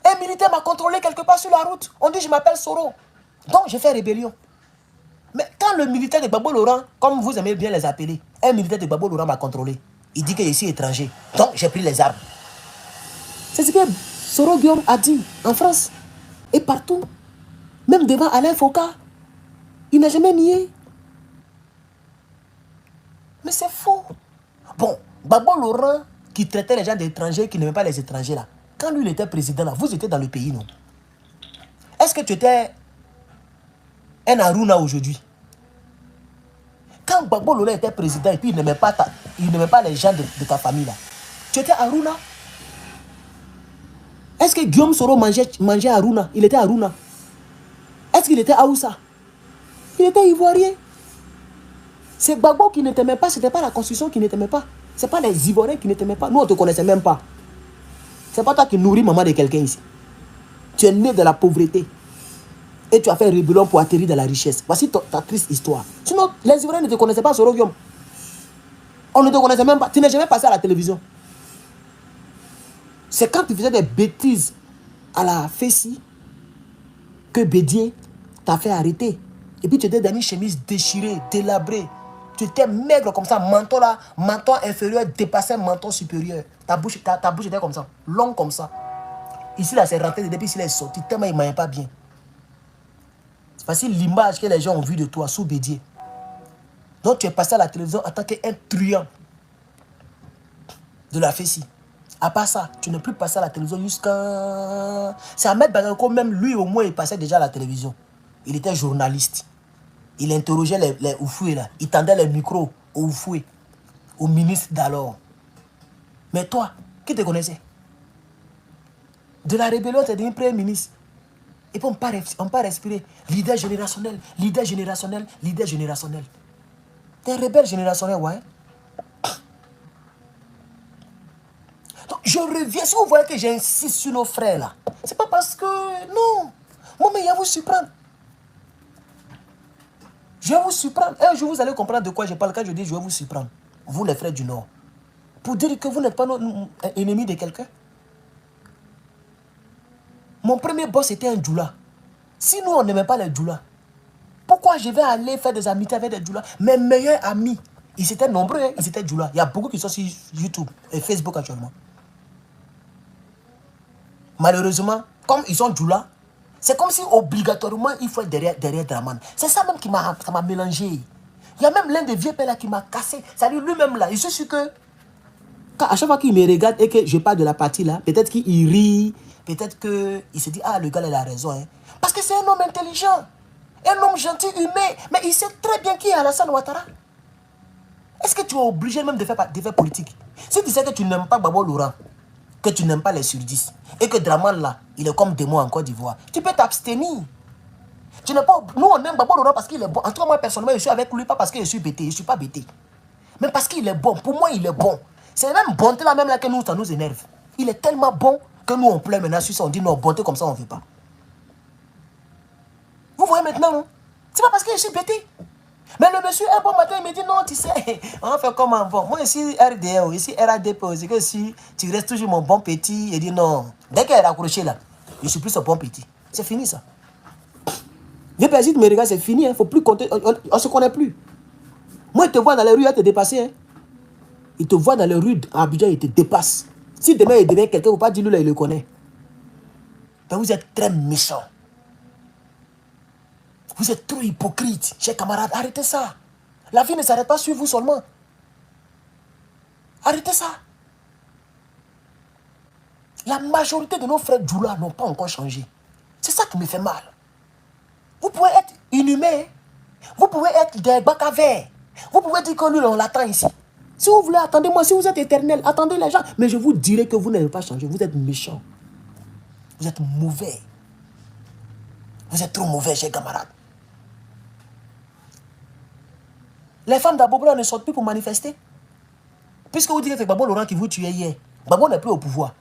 S1: Un militaire m'a contrôlé quelque part sur la route. On dit je m'appelle Soro. Donc j'ai fait rébellion. Mais quand le militaire de Babo Laurent, comme vous aimez bien les appeler, un militaire de Babo Laurent m'a contrôlé. Il dit que je suis étranger. Donc j'ai pris les armes. C'est ce que Soro Guillaume a dit en France. Et partout. Même devant Alain Foucault. Il n'a jamais nié. Mais c'est faux. Bon, Gbagbo Laurent, qui traitait les gens d'étrangers, qui n'aimait pas les étrangers là, quand lui il était président là, vous étiez dans le pays, non? Est-ce que tu étais un Aruna aujourd'hui? Quand Gbagbo Laurent était président et puis il n'aimait pas, les gens de ta famille là, tu étais Aruna? Est-ce que Guillaume Soro mangeait Aruna? Il était Aruna. Est-ce qu'il était Aoussa? Il était Ivoirien. C'est Gbagbo qui ne t'aimait pas, ce n'était pas la constitution qui ne t'aimait pas. Ce n'est pas les Ivoiriens qui ne t'aimaient pas. Nous, on ne te connaissait même pas. Ce n'est pas toi qui nourris maman de quelqu'un ici. Tu es né de la pauvreté. Et tu as fait rébellion pour atterrir dans la richesse. Voici ta triste histoire. Sinon, les Ivoiriens ne te connaissaient pas, Soro Guillaume. On ne te connaissait même pas. Tu n'es jamais passé à la télévision. C'est quand tu faisais des bêtises à la Fessi que Bédier t'a fait arrêter. Et puis tu étais dans une chemise déchirée, délabrée. Tu étais maigre comme ça, menton là, menton inférieur dépassait menton supérieur. Ta bouche était comme ça, longue comme ça. Ici là, c'est rentré depuis ici, il est sorti, tellement il ne m'aimait pas bien. C'est facile l'image que les gens ont vue de toi sous Bédier. Donc tu es passé à la télévision en tant qu'un truand de la Fessi. À part ça, tu n'es plus passé à la télévision jusqu'à... C'est Ahmed Bagarko, même lui au moins, il passait déjà à la télévision. Il était journaliste. Il interrogeait les Oufoué là. Il tendait les micros aux Oufoué, au ministre d'alors. Mais toi, qui te connaissait? De la rébellion, tu es devenu premier ministre. Et puis on ne peut pas respirer. Leader générationnel, leader générationnel, leader générationnel. Tu es un rebelle générationnel, ouais. Donc, je reviens. Si vous voyez que j'insiste sur nos frères là, c'est pas parce que... Non. Moi, mais il va vous surprendre. Je vais vous surprendre. Un jour, vous allez comprendre de quoi je parle quand je dis je vais vous surprendre. Vous, les frères du Nord. Pour dire que vous n'êtes pas ennemi de quelqu'un. Mon premier boss était un Djoula. Si nous, on n'aimait pas les Djoula, pourquoi je vais aller faire des amitiés avec des Djoula? Mes meilleurs amis, ils étaient nombreux, hein, ils étaient Djoula. Il y a beaucoup qui sont sur YouTube et Facebook actuellement. Malheureusement, comme ils sont Djoula, c'est comme si obligatoirement il faut être derrière Draman. C'est ça même qui m'a mélangé. Il y a même l'un des vieux pères là qui m'a cassé. Ça lui-même là, je suis sûr que à chaque fois qu'il me regarde et que je parle de la partie là, peut-être qu'il rit, peut-être qu'il se dit ah le gars il a raison. Hein. Parce que c'est un homme intelligent, un homme gentil, humain, mais il sait très bien qui est Alassane Ouattara. Est-ce que tu es obligé même de faire politique? Si tu sais que tu n'aimes pas Gbagbo Laurent, que tu n'aimes pas les sur-10, et que Draman là, il est comme démon en Côte d'Ivoire, tu peux t'abstenir. Tu n'es pas... Nous, on aime Gbagbo Laurent parce qu'il est bon. En tout cas, moi, personnellement, je suis avec lui, pas parce que je suis bêté. Je ne suis pas bêté. Mais parce qu'il est bon. Pour moi, il est bon. C'est la même bonté là, même là, que nous, ça nous énerve. Il est tellement bon que nous, on pleure maintenant sur ça. On dit non, bonté comme ça, on ne veut pas. Vous voyez maintenant, non? C'est pas parce que je suis bêté. Mais le monsieur, un bon matin, il me dit non, tu sais, on va faire comment bon. Moi, ici, RDO, ici, RADP, c'est que si tu restes toujours mon bon petit, il dit non. Dès qu'elle est raccrochée là, je suis plus ce bon petit. C'est fini ça. Vieux Pézit me regarde, c'est fini, il ne faut plus compter, on ne se connaît plus. Moi, il te voit dans les rues, il te dépasse. Hein. Il te voit dans les rues à Abidjan, il te dépasse. Si demain il devient quelqu'un, il ne faut pas dire lui là, il le connaît. Ben, vous êtes très méchant. Vous êtes trop hypocrite, chers camarades. Arrêtez ça. La vie ne s'arrête pas sur vous seulement. Arrêtez ça. La majorité de nos frères Djoula n'ont pas encore changé. C'est ça qui me fait mal. Vous pouvez être inhumain. Vous pouvez être des bacs à verre. Vous pouvez dire que nous, on l'attend ici. Si vous voulez, attendez-moi. Si vous êtes éternel, attendez les gens. Mais je vous dirai que vous n'avez pas changé. Vous êtes méchants. Vous êtes mauvais. Vous êtes trop mauvais, chers camarades. Les femmes d'Abobra ne sortent plus pour manifester. Puisque vous dites que c'est Gbagbo Laurent qui vous tuait hier. Gbagbo n'est plus au pouvoir.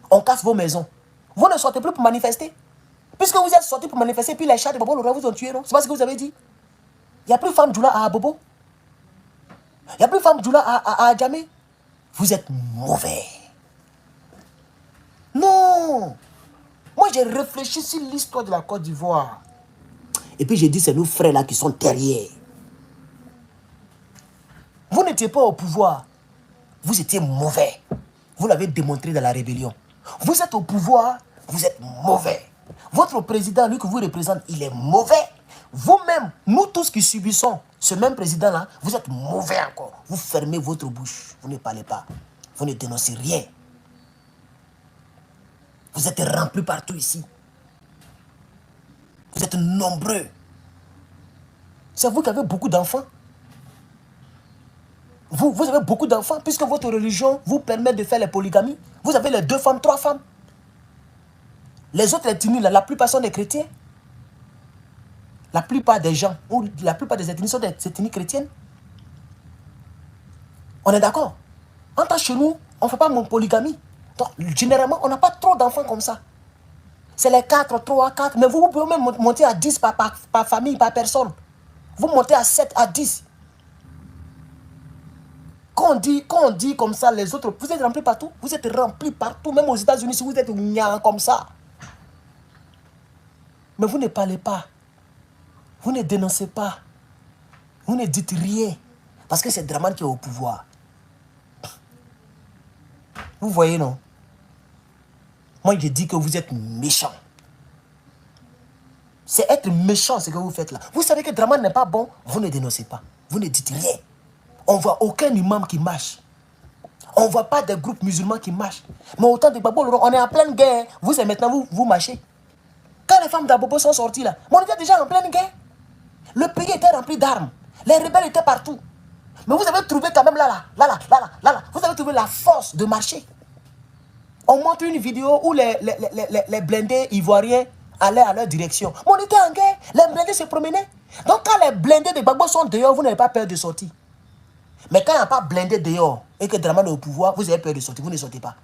S1: On casse vos maisons. Vous ne sortez plus pour manifester. Puisque vous êtes sortis pour manifester, puis les chats de Gbagbo Laurent vous ont tué, non? C'est pas ce que vous avez dit. Il n'y a plus de femmes Djoula à Abobo. Il n'y a plus de femmes Djoula à Adjamé. Vous êtes mauvais. Non. Moi, j'ai réfléchi sur l'histoire de la Côte d'Ivoire. Et puis j'ai dit, c'est nos frères là qui sont derrière. Vous n'étiez pas au pouvoir. Vous étiez mauvais. Vous l'avez démontré dans la rébellion. Vous êtes au pouvoir, vous êtes mauvais. Votre président, lui que vous représentez, il est mauvais. Vous-même, nous tous qui subissons ce même président-là, vous êtes mauvais encore. Vous fermez votre bouche. Vous ne parlez pas. Vous ne dénoncez rien. Vous êtes remplis partout ici. Vous êtes nombreux. C'est vous qui avez beaucoup d'enfants. Vous avez beaucoup d'enfants puisque votre religion vous permet de faire les polygamies. Vous avez les 2 femmes, 3 femmes. Les autres ethnies, la plupart sont des chrétiens. La plupart des gens, ou la plupart des ethnies sont des ethnies chrétiennes. On est d'accord? En tant que chez nous, on ne fait pas mon polygamie. Donc, généralement, on n'a pas trop d'enfants comme ça. C'est les 4, 3, 4. Mais vous pouvez même monter à 10 par famille, par personne. Vous montez à 7, à 10. Quand on dit comme ça, les autres, vous êtes remplis partout. Vous êtes remplis partout. Même aux États-Unis, si vous êtes comme ça. Mais vous ne parlez pas. Vous ne dénoncez pas. Vous ne dites rien. Parce que c'est Dramane qui est au pouvoir. Vous voyez, non? Moi, je dis que vous êtes méchants. C'est être méchant ce que vous faites là. Vous savez que Dramane n'est pas bon. Vous ne dénoncez pas. Vous ne dites rien. On ne voit aucun imam qui marche. On ne voit pas des groupes musulmans qui marchent. Mais autant de Babo, on est en pleine guerre. Vous, c'est maintenant, vous marchez. Quand les femmes d'Abobo sont sorties là, on était déjà en pleine guerre. Le pays était rempli d'armes. Les rebelles étaient partout. Mais vous avez trouvé quand même là, vous avez trouvé la force de marcher. On montre une vidéo où les blindés ivoiriens allaient à leur direction. Mais on était en guerre. Les blindés se promenaient. Donc quand les blindés de Gbagbo sont dehors, vous n'avez pas peur de sortir. Mais quand il n'y a pas blindé dehors et que Dramane est au pouvoir, vous avez peur de sortir. Vous ne sortez pas.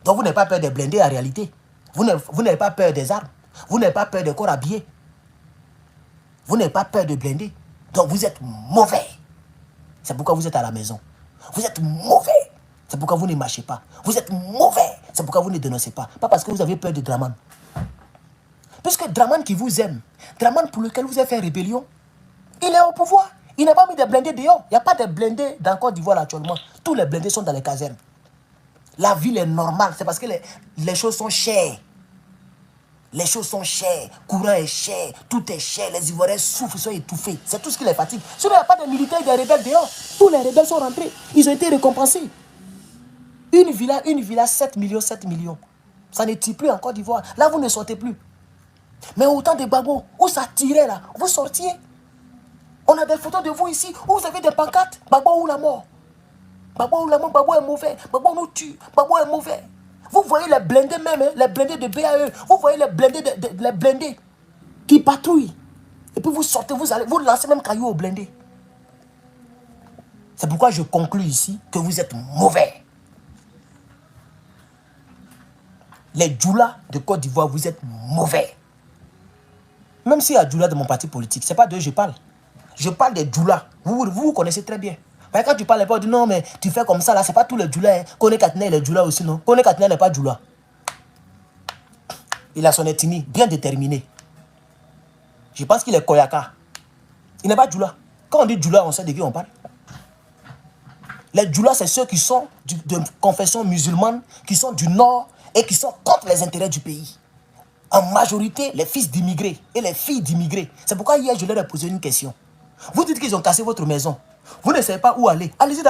S1: Donc vous n'avez pas peur des blindés en réalité. Vous n'avez pas peur des armes. Vous n'avez pas peur des corps habillés. Vous n'avez pas peur de blindés. Donc vous êtes mauvais. C'est pourquoi vous êtes à la maison. Vous êtes mauvais. C'est pourquoi vous ne marchez pas. Vous êtes mauvais. C'est pourquoi vous ne dénoncez pas. Pas parce que vous avez peur de Dramane. Puisque Dramane qui vous aime, Dramane pour lequel vous avez fait rébellion, il est au pouvoir. Il n'a pas mis de blindés dehors. Il n'y a pas de blindés dans Côte d'Ivoire actuellement. Tous les blindés sont dans les casernes. La ville est normale. C'est parce que les choses sont chères. Les choses sont chères. Courant est cher. Tout est cher. Les Ivoiriens souffrent, sont étouffés. C'est tout ce qui les fatigue. Sinon, il n'y a pas de militaires et de rebelles dehors. Tous les rebelles sont rentrés. Ils ont été récompensés. Une villa, 7 millions, 7 millions. Ça ne tire plus en Côte d'Ivoire. Là, vous ne sortez plus. Mais autant de Gbagbo, où ça tirait là, vous sortiez. On a des photos de vous ici, où vous avez des pancartes. Gbagbo ou la mort. Gbagbo ou la mort, Gbagbo est mauvais. Gbagbo nous tue. Gbagbo est mauvais. Vous voyez les blindés même, hein, les blindés de BAE. Vous voyez les blindés qui patrouillent. Et puis vous sortez, vous lancez même cailloux aux blindés. C'est pourquoi je conclus ici que vous êtes mauvais. Les Djoula de Côte d'Ivoire, vous êtes mauvais. Même s'il y a Djoula de mon parti politique, ce n'est pas d'eux que je parle. Je parle des Djoula. Vous connaissez très bien. Mais quand tu parles pas, tu dis non, mais tu fais comme ça là, c'est pas tous les Djoula. Hein. Kone Katine, il est Djoula aussi, non? Kone Katine n'est pas Djoula. Il a son ethnie bien déterminée. Je pense qu'il est Koyaka. Il n'est pas Djoula. Quand on dit Djoula, on sait de qui on parle. Les Djoula, c'est ceux qui sont de confession musulmane, qui sont du Nord et qui sont contre les intérêts du pays. En majorité, les fils d'immigrés et les filles d'immigrés. C'est pourquoi hier, je leur ai posé une question. Vous dites qu'ils ont cassé votre maison. Vous ne savez pas où aller. Allez-y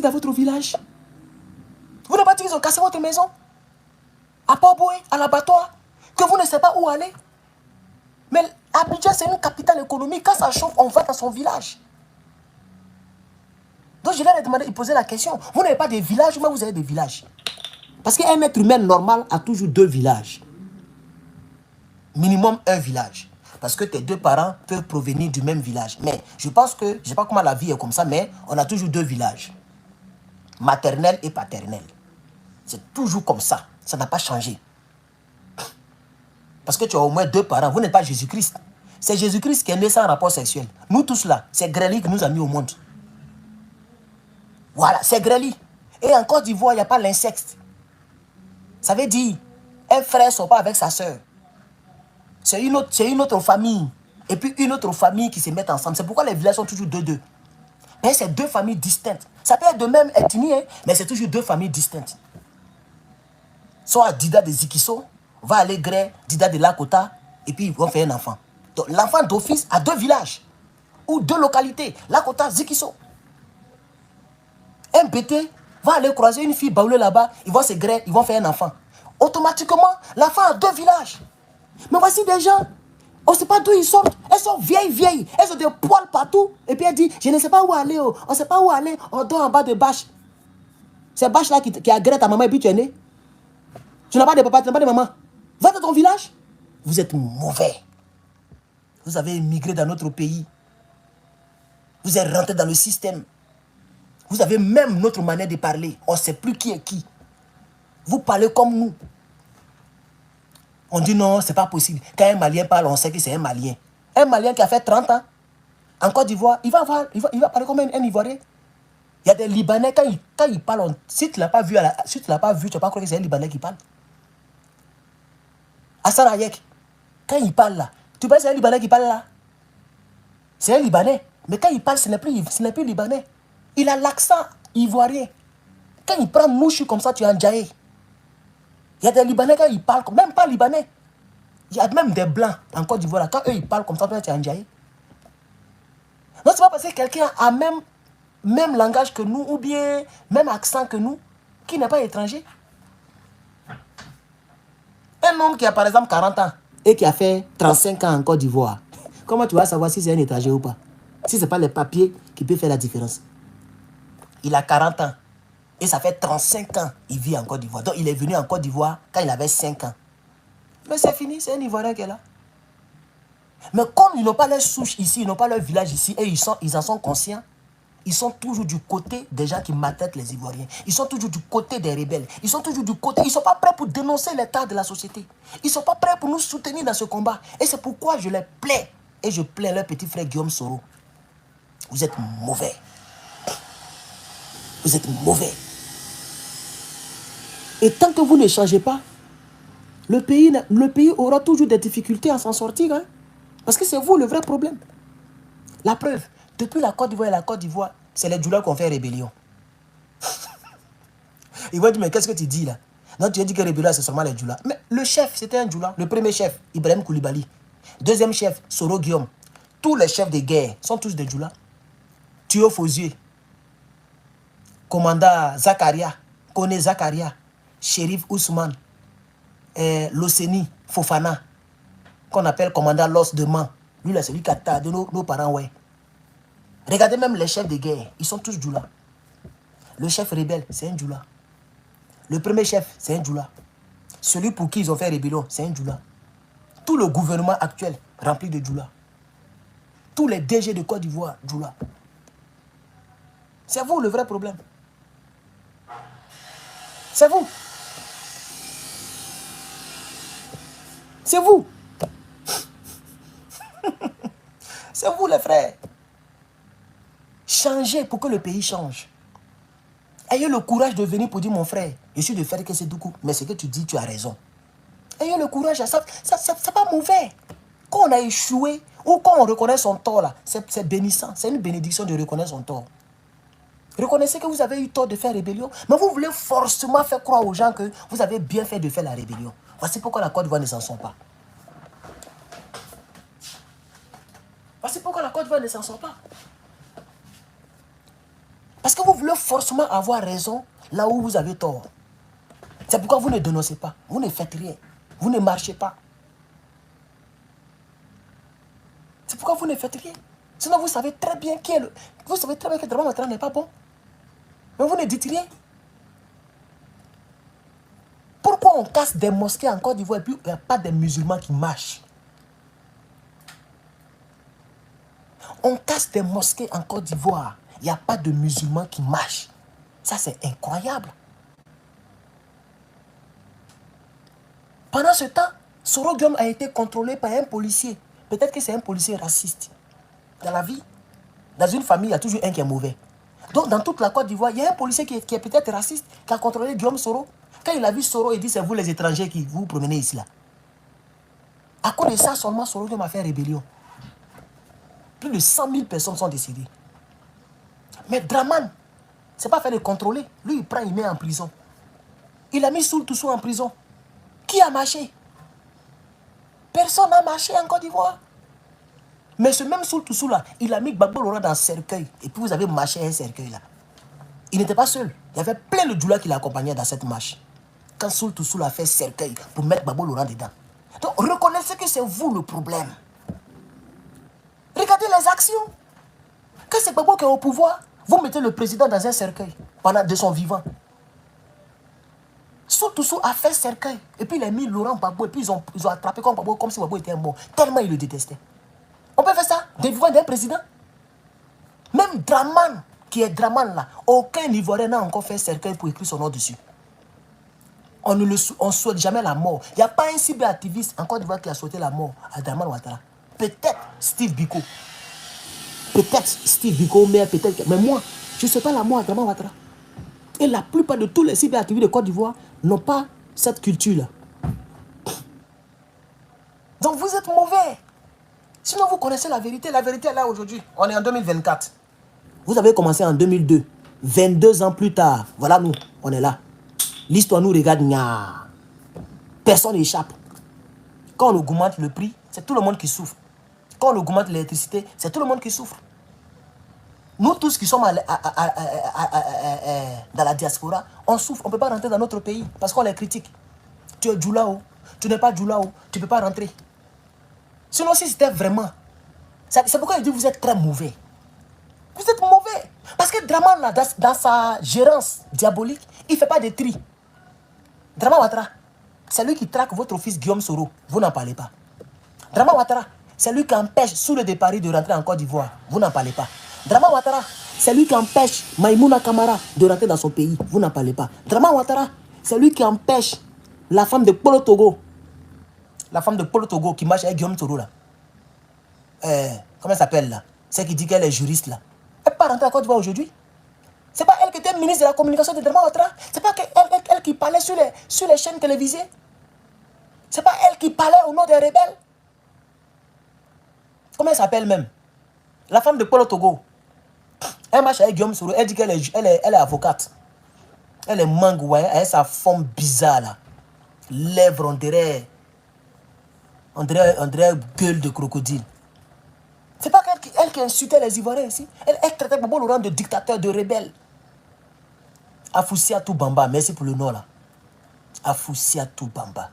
S1: dans votre village. Vous n'avez pas dit qu'ils ont cassé votre maison. À Port-Boué, à l'abattoir. Que vous ne savez pas où aller. Mais Abidjan, c'est une capitale économique. Quand ça chauffe, on va dans son village. Donc je leur ai demandé, ils posaient la question. Vous n'avez pas de villages, mais vous avez des villages. Parce qu'un être humain normal a toujours 2 villages. Minimum 1 village. Parce que tes 2 parents peuvent provenir du même village. Mais je pense que, je ne sais pas comment la vie est comme ça, mais on a toujours 2 villages. Maternel et paternel. C'est toujours comme ça. Ça n'a pas changé. Parce que tu as au moins 2 parents. Vous n'êtes pas Jésus-Christ. C'est Jésus-Christ qui est né sans rapport sexuel. Nous tous là, c'est Grély qui nous a mis au monde. Voilà, c'est Grély. Et en Côte d'Ivoire, il n'y a pas l'inceste. Ça veut dire, un frère ne sort pas avec sa soeur. C'est une autre famille. Et puis une autre famille qui se met ensemble. C'est pourquoi les villages sont toujours 2-2. Mais c'est 2 familles distinctes. Ça peut être de même ethnie, hein, mais c'est toujours 2 familles distinctes. Soit Dida de Zikiso, va aller Gré, Dida de Lakota, Et puis ils vont faire un enfant. Donc l'enfant d'office a 2 villages ou 2 localités. Lakota, Zikiso. Un BT va aller croiser une fille baoulée là-bas, ils vont se greffer, ils vont faire un enfant. Automatiquement, l'enfant a 2 villages. Mais voici des gens, on ne sait pas d'où ils sortent. Elles sont vieilles. Elles ont des poils partout. Et puis elle dit, je ne sais pas où aller. On ne sait pas où aller. On dort en bas de bâche. C'est bâche là qui agresse ta maman et puis tu es né. Tu n'as pas de papa, tu n'as pas de maman. Va dans ton village. Vous êtes mauvais. Vous avez immigré dans notre pays. Vous êtes rentré dans le système. Vous avez même notre manière de parler. On ne sait plus qui est qui. Vous parlez comme nous. On dit non, c'est pas possible. Quand un Malien parle, on sait que c'est un Malien. Un Malien qui a fait 30 ans en Côte d'Ivoire, il va parler comme un Ivoirien. Il y a des Libanais, quand ils parlent, si tu ne l'as pas vu, tu ne vas pas croire que c'est un Libanais qui parle. Hassan Hayek, quand il parle là, tu penses que c'est un Libanais qui parle là? C'est un Libanais. Mais quand il parle, ce n'est plus Libanais. Il a l'accent ivoirien. Quand il prend mouche comme ça, tu es en Djaï. Il y a des Libanais quand ils parlent, même pas Libanais. Il y a même des Blancs en Côte d'Ivoire. Quand eux ils parlent comme ça, tu es en Djaï. Non, c'est pas parce que quelqu'un a même langage que nous, ou bien même accent que nous, qui n'est pas étranger. Un homme qui a par exemple 40 ans et qui a fait 35 ans en Côte d'Ivoire, comment tu vas savoir si c'est un étranger ou pas? Si ce n'est pas les papiers qui peuvent faire la différence. Il a 40 ans et ça fait 35 ans qu'il vit en Côte d'Ivoire. Donc il est venu en Côte d'Ivoire quand il avait 5 ans. Mais c'est fini, c'est un Ivoirien qui est là. Mais comme ils n'ont pas leur souche ici, ils n'ont pas leur village ici, et ils en sont conscients, ils sont toujours du côté des gens qui maltraitent les Ivoiriens. Ils sont toujours du côté des rebelles. Ils sont toujours du côté, ils ne sont pas prêts pour dénoncer l'état de la société. Ils ne sont pas prêts pour nous soutenir dans ce combat. Et c'est pourquoi je les plains. Et je plains leur petit frère Guillaume Soro. Vous êtes mauvais. Vous êtes mauvais. Et tant que vous ne changez pas, le pays aura toujours des difficultés à s'en sortir. Hein? Parce que c'est vous le vrai problème. La preuve, depuis la Côte d'Ivoire et la Côte d'Ivoire, c'est les Djoula qui ont fait rébellion. Ils vont dire, mais qu'est-ce que tu dis là? Non, tu as dit que rébellion, c'est seulement les Djoula. Mais le chef, c'était un Djoula. Le premier chef, Ibrahim Koulibaly. Deuxième chef, Soro Guillaume. Tous les chefs de guerre sont tous des Djoula. Thio Fosier, commandant Zakaria, Kone Zakaria, Shérif Ousmane, Loseni Fofana, qu'on appelle commandant Los de Man. Lui, là, c'est lui qui a tardé nos parents, ouais. Regardez même les chefs de guerre, ils sont tous Djoula. Le chef rebelle, c'est un Djoula. Le premier chef, c'est un Djoula. Celui pour qui ils ont fait rébellion, c'est un Djoula. Tout le gouvernement actuel, rempli de Djoula. Tous les DG de Côte d'Ivoire, Djoula. C'est vous le vrai problème. C'est vous. C'est vous. C'est vous les frères. Changez pour que le pays change. Ayez le courage de venir pour dire, mon frère, je suis de faire que c'est Doukou, mais ce que tu dis, tu as raison. Ayez le courage, ça c'est pas mauvais. Quand on a échoué, ou quand on reconnaît son tort, là, c'est bénissant. C'est une bénédiction de reconnaître son tort. Reconnaissez que vous avez eu tort de faire rébellion, mais vous voulez forcément faire croire aux gens que vous avez bien fait de faire la rébellion. Voici pourquoi la Côte d'Ivoire ne s'en sort pas. Voici pourquoi la Côte d'Ivoire ne s'en sort pas. Parce que vous voulez forcément avoir raison là où vous avez tort. C'est pourquoi vous ne dénoncez pas. Vous ne faites rien. Vous ne marchez pas. C'est pourquoi vous ne faites rien. Sinon vous savez très bien qui est le... Vous savez très bien que Dramane Ouattara n'est pas bon. Mais vous ne dites rien. Pourquoi on casse des mosquées en Côte d'Ivoire et puis il n'y a pas de musulmans qui marchent? On casse des mosquées en Côte d'Ivoire. Il n'y a pas de musulmans qui marchent. Ça, c'est incroyable. Pendant ce temps, Soro Guillaume a été contrôlé par un policier. Peut-être que c'est un policier raciste. Dans la vie, dans une famille, il y a toujours un qui est mauvais. Donc, dans toute la Côte d'Ivoire, il y a un policier qui est peut-être raciste, qui a contrôlé Guillaume Soro. Quand il a vu Soro, il dit, c'est vous les étrangers qui vous promenez ici. Là. À cause de ça, seulement Soro Guillaume a fait rébellion. Plus de 100 000 personnes sont décédées. Mais Dramane, ce n'est pas fait de contrôler. Lui, il prend, il met en prison. Il a mis Soul Toussou en prison. Qui a marché? Personne n'a marché en Côte d'Ivoire. Mais ce même Soul Toussou là, il a mis Gbagbo Laurent dans un cercueil. Et puis vous avez marché un cercueil là. Il n'était pas seul. Il y avait plein de Djoula qui l'accompagnaient dans cette marche. Quand Soul Toussou a fait cercueil pour mettre Gbagbo Laurent dedans. Donc reconnaissez que c'est vous le problème. Regardez les actions. Quand c'est Gbagbo qui est au pouvoir, vous mettez le président dans un cercueil pendant de son vivant. Soul Toussou a fait cercueil. Et puis il a mis Laurent Gbagbo. Et puis ils ont attrapé Gbagbo comme si Gbagbo était mort. Tellement il le détestait. On peut faire ça des vivants d'un président. Même Draman, qui est Draman là, aucun Ivoirien n'a encore fait cercueil pour écrire son nom dessus. On ne souhaite jamais la mort. Il n'y a pas un cyberactiviste en Côte d'Ivoire qui a souhaité la mort à Draman Ouattara. Peut-être Steve Biko. Peut-être Steve Biko, mais peut-être. Mais moi, je ne sais pas la mort à Draman Ouattara. Et la plupart de tous les cyberactivistes de Côte d'Ivoire n'ont pas cette culture-là. Donc vous êtes mauvais. Sinon vous connaissez la vérité. La vérité est là aujourd'hui. On est en 2024. Vous avez commencé en 2002. 22 ans plus tard. Voilà nous. On est là. L'histoire nous regarde. Personne n'échappe. Quand on augmente le prix, c'est tout le monde qui souffre. Quand on augmente l'électricité, c'est tout le monde qui souffre. Nous tous qui sommes dans la diaspora, on souffre. On ne peut pas rentrer dans notre pays parce qu'on les critique. Tu es Djoulao, tu n'es pas Djoulao, tu ne peux pas rentrer. Sinon, si c'était vraiment... C'est pourquoi il dit que vous êtes très mauvais. Vous êtes mauvais. Parce que Draman, là, dans sa gérance diabolique, il ne fait pas de tri. Draman Ouattara, c'est lui qui traque votre fils Guillaume Soro. Vous n'en parlez pas. Draman Ouattara, c'est lui qui empêche sous le départ de rentrer en Côte d'Ivoire. Vous n'en parlez pas. Draman Ouattara, c'est lui qui empêche Maïmouna Kamara de rentrer dans son pays. Vous n'en parlez pas. Draman Ouattara, c'est lui qui empêche la femme de Polo Togo. La femme de Polo Togo qui marche avec Guillaume Soro là. Comment elle s'appelle là? Celle qui dit qu'elle est juriste là. Elle ne peut pas rentrer en Côte d'Ivoire aujourd'hui. C'est pas elle qui était ministre de la communication de Draman Ouattara. C'est pas elle qui parlait sur les chaînes télévisées. C'est pas elle qui parlait au nom des rebelles. Comment elle s'appelle même? La femme de Polo Togo. Elle marche avec Guillaume Soro. Elle dit qu'elle est avocate. Elle est mangue, ouais. Elle a sa forme bizarre là. Lèvres, on dirait gueule de crocodile. C'est pas elle qui insultait les Ivoiriens ici. Elle traitait Gbagbo Laurent de dictateur, de rebelle. Afoussiatou Bamba, merci pour le nom là. Afoussiatou Bamba.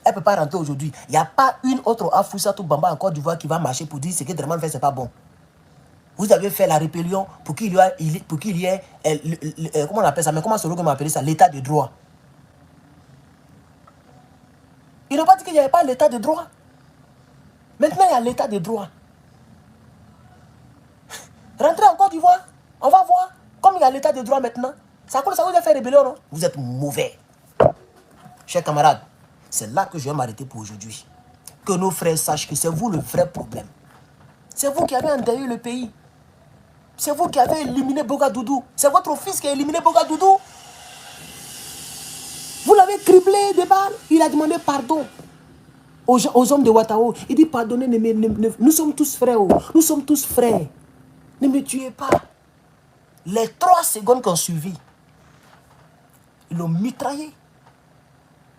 S1: Elle ne peut pas rentrer aujourd'hui. Il n'y a pas une autre Afoussiatou Bamba en Côte d'Ivoire qui va marcher pour dire ce que Draman fait, c'est pas bon. Vous avez fait la rébellion pour qu'il y ait, comment on appelle ça, mais comment c'est qu'on appelle ça, l'état de droit. Ils n'ont pas dit qu'il n'y avait pas l'état de droit. Maintenant, il y a l'état de droit. Rentrez en Côte d'Ivoire, on va voir. Comme il y a l'état de droit maintenant, ça vous a fait rébellion, non? Vous êtes mauvais. Chers camarades, c'est là que je vais m'arrêter pour aujourd'hui. Que nos frères sachent que c'est vous le vrai problème. C'est vous qui avez endeuillé le pays. C'est vous qui avez éliminé Bogadoudou. C'est votre fils qui a éliminé Bogadoudou. Vous l'avez criblé de balles. Il a demandé pardon aux hommes de Ouattao. Il dit pardonnez, nous sommes tous frères. Nous sommes tous frères. Ne me tuez pas. Les 3 secondes qui ont suivi, ils l'ont mitraillé.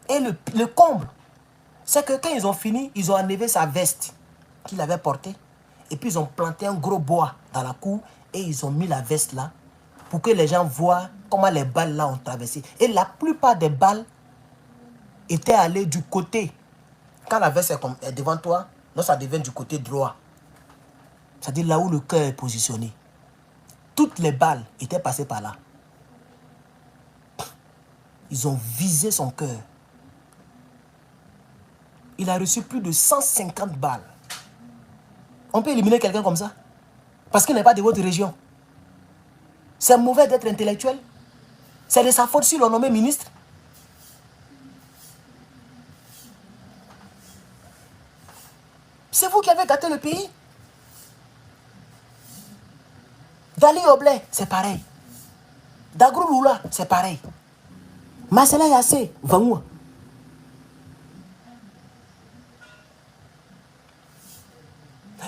S1: Et le comble, c'est que quand ils ont fini, ils ont enlevé sa veste qu'il avait portée. Et puis ils ont planté un gros bois dans la cour. Et ils ont mis la veste là pour que les gens voient comment les balles là ont traversé. Et la plupart des balles étaient allées du côté. Quand la veste est devant toi, non, ça devient du côté droit. C'est-à-dire là où le cœur est positionné. Toutes les balles étaient passées par là. Ils ont visé son cœur. Il a reçu plus de 150 balles. On peut éliminer quelqu'un comme ça? Parce qu'il n'est pas de votre région. C'est mauvais d'être intellectuel. C'est de sa faute si l'on nommé ministre. C'est vous qui avez gâté le pays. Dali Oblé, c'est pareil. Dagrou Lula, c'est pareil. Marcela Yassé, Vangoua.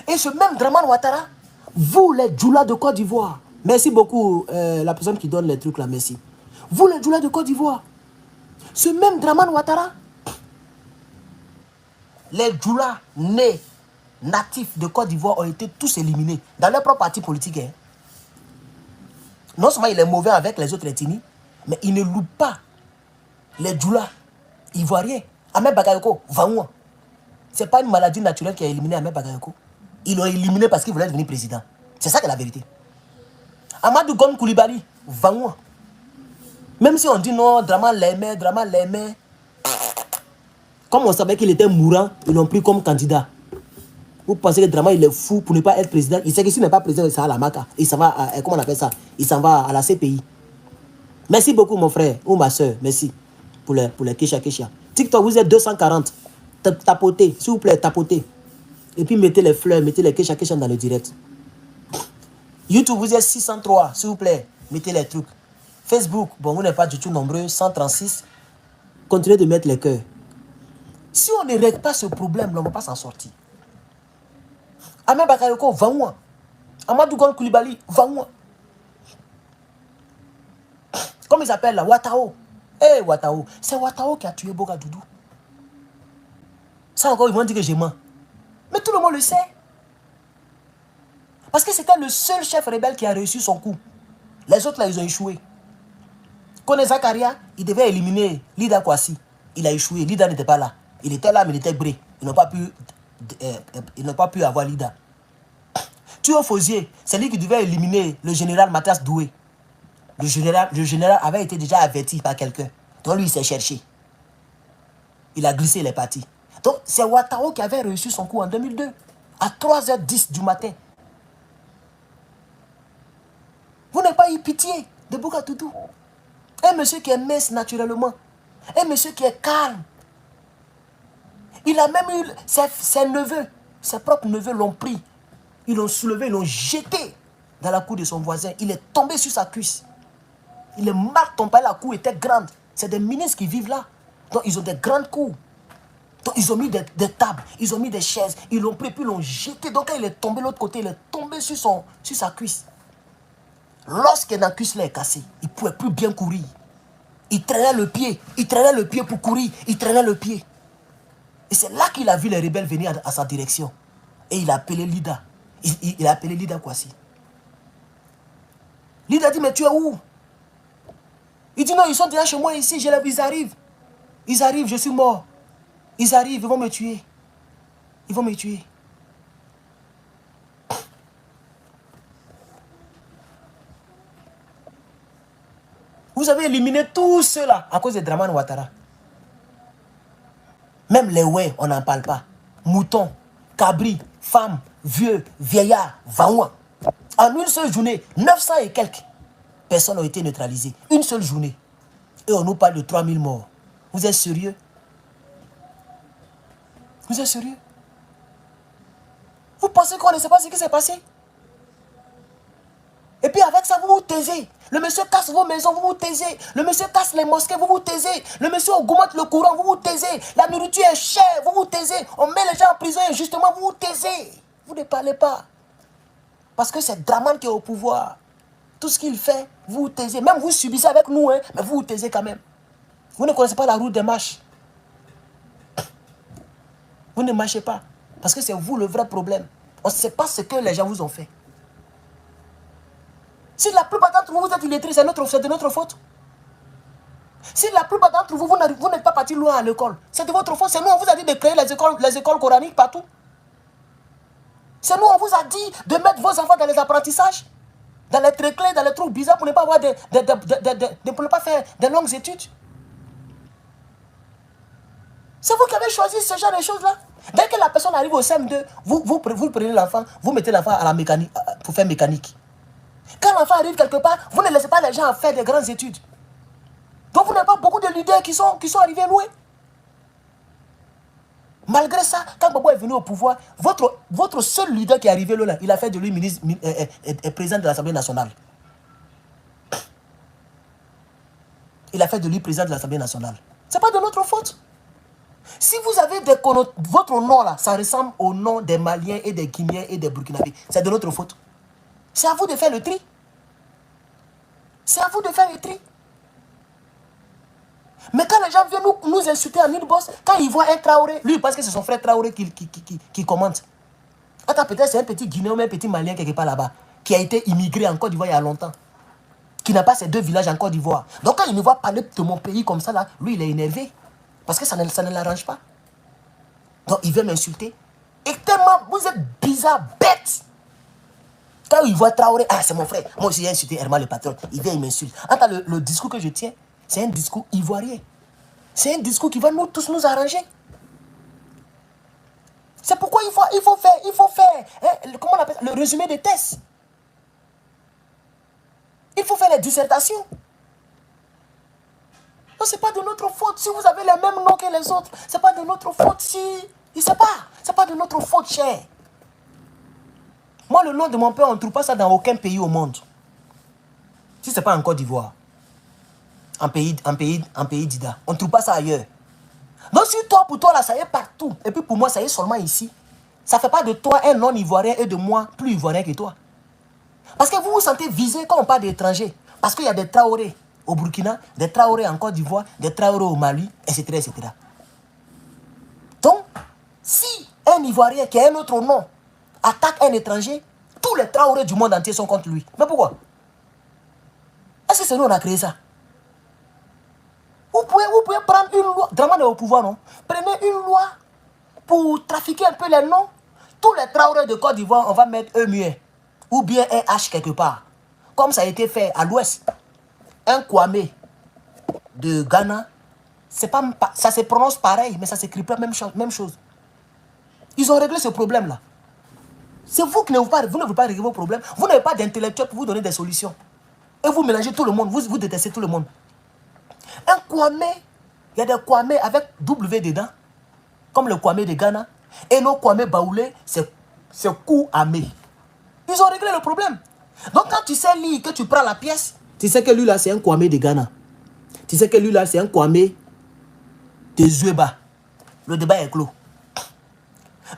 S1: Et ce même Draman Ouattara, vous les Djoula de Côte d'Ivoire, merci beaucoup la personne qui donne les trucs là, merci. Vous les Djoula de Côte d'Ivoire, ce même Draman Ouattara, Les Djoula nés natifs de Côte d'Ivoire ont été tous éliminés dans leur propre parti politique. Hein. Non seulement il est mauvais avec les autres ethnies, mais il ne loue pas les Djoula ivoiriens. Ahmed Bakayoko, Vaoua. Ce n'est pas une maladie naturelle qui a éliminé Ahmed Bakayoko. Ils l'ont éliminé parce qu'il voulait devenir président. C'est ça qui est la vérité. Amadou Gon Koulibaly, Vaoua. Même si on dit non, Draman l'aimait. Comme on savait qu'il était mourant, ils l'ont pris comme candidat. Vous pensez que Draman il est fou pour ne pas être président? Il sait que s'il n'est pas président, il s'en va à la MACA. Il s'en va à, comment on appelle ça? Il s'en va à la CPI. Merci beaucoup mon frère ou ma soeur. Merci pour les Kesha. TikTok, vous êtes 240. Tapotez, s'il vous plaît, tapotez. Et puis mettez les fleurs, mettez les Kesha dans le direct. YouTube, vous êtes 603, s'il vous plaît, mettez les trucs. Facebook, bon, vous n'êtes pas du tout nombreux, 136. Continuez de mettre les cœurs. Si on ne règle pas ce problème, on ne va pas s'en sortir. Ahmed Bakayoko, va-moi. Amadou Gon Koulibaly, va-moi. Comment il s'appelle là? Ouattao. Eh, Ouattao. C'est Ouattao qui a tué Boga Doudou. Ça encore, ils vont dire que j'ai menti. Mais tout le monde le sait. Parce que c'était le seul chef rebelle qui a réussi son coup. Les autres là, ils ont échoué. Kone Zakaria, il devait éliminer Lida Kwasi. Il a échoué. Lida n'était pas là. Il était là, mais il était bré. Ils n'ont pas pu avoir Lida. Tuo Fosier, c'est lui qui devait éliminer le général Mathias Doué. Le général avait été déjà averti par quelqu'un. Donc lui, il s'est cherché. Il a glissé les parties. Donc c'est Ouattao qui avait réussi son coup en 2002. À 3h10 du matin. Vous n'avez pas eu pitié de Boga Doudou. Un monsieur qui est mince naturellement. Un monsieur qui est calme. Il a même eu ses neveux. Ses propres neveux l'ont pris. Ils l'ont soulevé, ils l'ont jeté dans la cour de son voisin. Il est tombé sur sa cuisse. Il est mal tombé, la cour était grande. C'est des ministres qui vivent là. Donc ils ont des grandes cours. Donc ils ont mis des tables, ils ont mis des chaises. Ils l'ont pris, puis ils l'ont jeté. Donc quand il est tombé de l'autre côté, il est tombé sur sa cuisse. Lorsque la cuisse là est cassée, il ne pouvait plus bien courir. Il traînait le pied pour courir. Il traînait le pied. Et c'est là qu'il a vu les rebelles venir à sa direction. Et il a appelé Lida. Il a appelé Lida Kwasi. Lida dit, mais tu es où? Il dit, non, ils sont déjà chez moi ici. Ils arrivent. Ils arrivent, je suis mort. Ils arrivent, ils vont me tuer. Ils vont me tuer. Vous avez éliminé tous ceux-là à cause de Dramane Ouattara. Même les ouais, on n'en parle pas. Moutons, cabris, femmes, vieux, vieillards, vaouans. En une seule journée, 900 et quelques personnes ont été neutralisées. Une seule journée. Et on nous parle de 3000 morts. Vous êtes sérieux? Vous êtes sérieux? Vous pensez qu'on ne sait pas ce qui s'est passé? Et puis avec ça, vous vous taisez. Le monsieur casse vos maisons, vous vous taisez. Le monsieur casse les mosquées, vous vous taisez. Le monsieur augmente le courant, vous vous taisez. La nourriture est chère, vous vous taisez. On met les gens en prison et justement, vous vous taisez. Vous ne parlez pas. Parce que c'est Dramane qui est au pouvoir. Tout ce qu'il fait, vous vous taisez. Même vous subissez avec nous, hein, mais vous vous taisez quand même. Vous ne connaissez pas la route des marches. Vous ne marchez pas. Parce que c'est vous le vrai problème. On ne sait pas ce que les gens vous ont fait. Si la plupart d'entre vous, vous êtes illettrés, c'est de notre faute. Si la plupart d'entre vous, vous n'êtes pas partis loin à l'école, c'est de votre faute. C'est nous, on vous a dit de créer les écoles coraniques partout. C'est nous, on vous a dit de mettre vos enfants dans les apprentissages, dans les tréclés, dans les trucs bizarres pour ne pas, avoir pour ne pas faire de longues études. C'est vous qui avez choisi ce genre de choses-là. Dès que la personne arrive au CM2, vous prenez l'enfant, vous mettez l'enfant à la mécanique, pour faire mécanique. Quand l'enfant arrive quelque part, vous ne laissez pas les gens faire de grandes études. Donc vous n'avez pas beaucoup de leaders qui sont arrivés loin. Malgré ça, quand Gbagbo est venu au pouvoir, votre seul leader qui est arrivé là, il a fait de lui président de l'Assemblée nationale. Il a fait de lui président de l'Assemblée nationale. Ce n'est pas de notre faute. Si vous avez votre nom là, ça ressemble au nom des Maliens et des Guinéens et des Burkinabés, c'est de notre faute. C'est à vous de faire le tri. C'est à vous de faire le tri. Mais quand les gens viennent nous insulter en inbox, quand ils voient un Traoré, lui, parce que c'est son frère Traoré qui commente. Attends, peut-être c'est un petit Guinéen ou un petit Malien quelque part là-bas, qui a été immigré en Côte d'Ivoire il y a longtemps, qui n'a pas ces 2 villages en Côte d'Ivoire. Donc quand il me voit parler de mon pays comme ça, là, lui, il est énervé. Parce que ça ne l'arrange pas. Donc il veut m'insulter. Et tellement, vous êtes bizarre, bête. Quand il voit Traoré, ah, c'est mon frère. Moi aussi, j'ai insulté Herman le patron. Il vient, il m'insulte. Attends, le discours que je tiens, c'est un discours ivoirien. C'est un discours qui va tous nous arranger. C'est pourquoi il faut faire hein, comment on appelle ça, le résumé des tests. Il faut faire les dissertations. Non, ce n'est pas de notre faute si vous avez les mêmes noms que les autres. Ce n'est pas de notre faute si... Ce n'est pas de notre faute, cher. Moi, le nom de mon père, on ne trouve pas ça dans aucun pays au monde. Si ce n'est pas en Côte d'Ivoire. En pays d'Ida. On ne trouve pas ça ailleurs. Donc si toi, pour toi, là, ça y est partout. Et puis pour moi, ça y est seulement ici. Ça ne fait pas de toi un non-ivoirien et de moi plus ivoirien que toi. Parce que vous vous sentez visé quand on parle d'étrangers. Parce qu'il y a des Traorés au Burkina, des Traorés en Côte d'Ivoire, des Traorés au Mali, etc., etc. Donc, si un Ivoirien qui a un autre nom attaque un étranger, tous les Traorés du monde entier sont contre lui. Mais pourquoi? Est-ce que c'est nous qui avons créé ça? Vous pouvez prendre une loi, Dramane est au pouvoir, non? Prenez une loi pour trafiquer un peu les noms. Tous les Traorés de Côte d'Ivoire, on va mettre eux mieux. Ou bien un H quelque part. Comme ça a été fait à l'ouest. Un Kwame de Ghana, ça se prononce pareil, mais ça ne s'écrit pas même chose. Ils ont réglé ce problème-là. C'est vous qui ne voulez pas régler vos problèmes. Vous n'avez pas d'intellectuel pour vous donner des solutions. Et vous mélangez tout le monde, vous détestez tout le monde. Un Kwame, il y a des Kwame avec W dedans, comme le Kwame de Ghana. Et nos Kwame Baoulé, c'est Kouame. Ils ont réglé le problème. Donc quand tu sais lire, que tu prends la pièce, tu sais que lui là c'est un Kwame de Ghana. Tu sais que lui là c'est un Kwame de Zueba. Le débat est clos.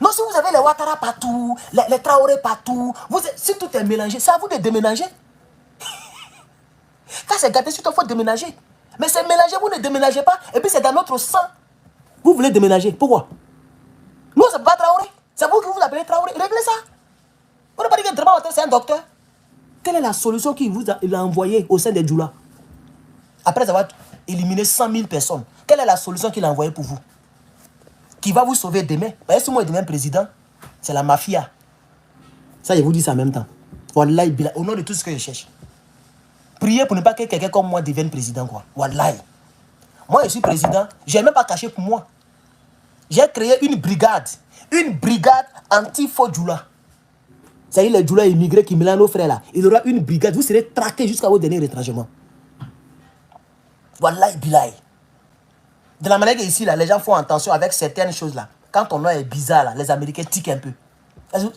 S1: Non, si vous avez les Ouattara partout, les Traoré partout, si tout est mélangé, c'est à vous de déménager. Quand c'est gâté, il faut déménager. Mais c'est mélangé, vous ne déménagez pas. Et puis c'est dans notre sang. Vous voulez déménager. Pourquoi? Non, c'est pas Traoré. C'est vous qui vous appelez Traoré. Réglez ça. Vous ne pas dire que Dramane c'est un docteur. Quelle est la solution qu'il a envoyée au sein des Djoula? Après avoir éliminé 100 000 personnes, quelle est la solution qu'il a envoyée pour vous? Qui va vous sauver demain? Parce que si moi je deviens président, c'est la mafia. Ça, je vous dis ça en même temps. Wallahi, au nom de tout ce que je cherche. Priez pour ne pas que quelqu'un comme moi devienne président, quoi. Wallahi. Moi, je suis président, je n'ai même pas caché pour moi. J'ai créé une brigade anti-faux Djoula. C'est-à-dire les Djoula immigrés qui mélangent nos frères là. Il y aura une brigade, vous serez traqués jusqu'à vos derniers retranchements. Wallahi, bilahi. De la manière qu'ici, là, les gens font attention avec certaines choses là. Quand ton nom est bizarre, là, les Américains tiquent un peu.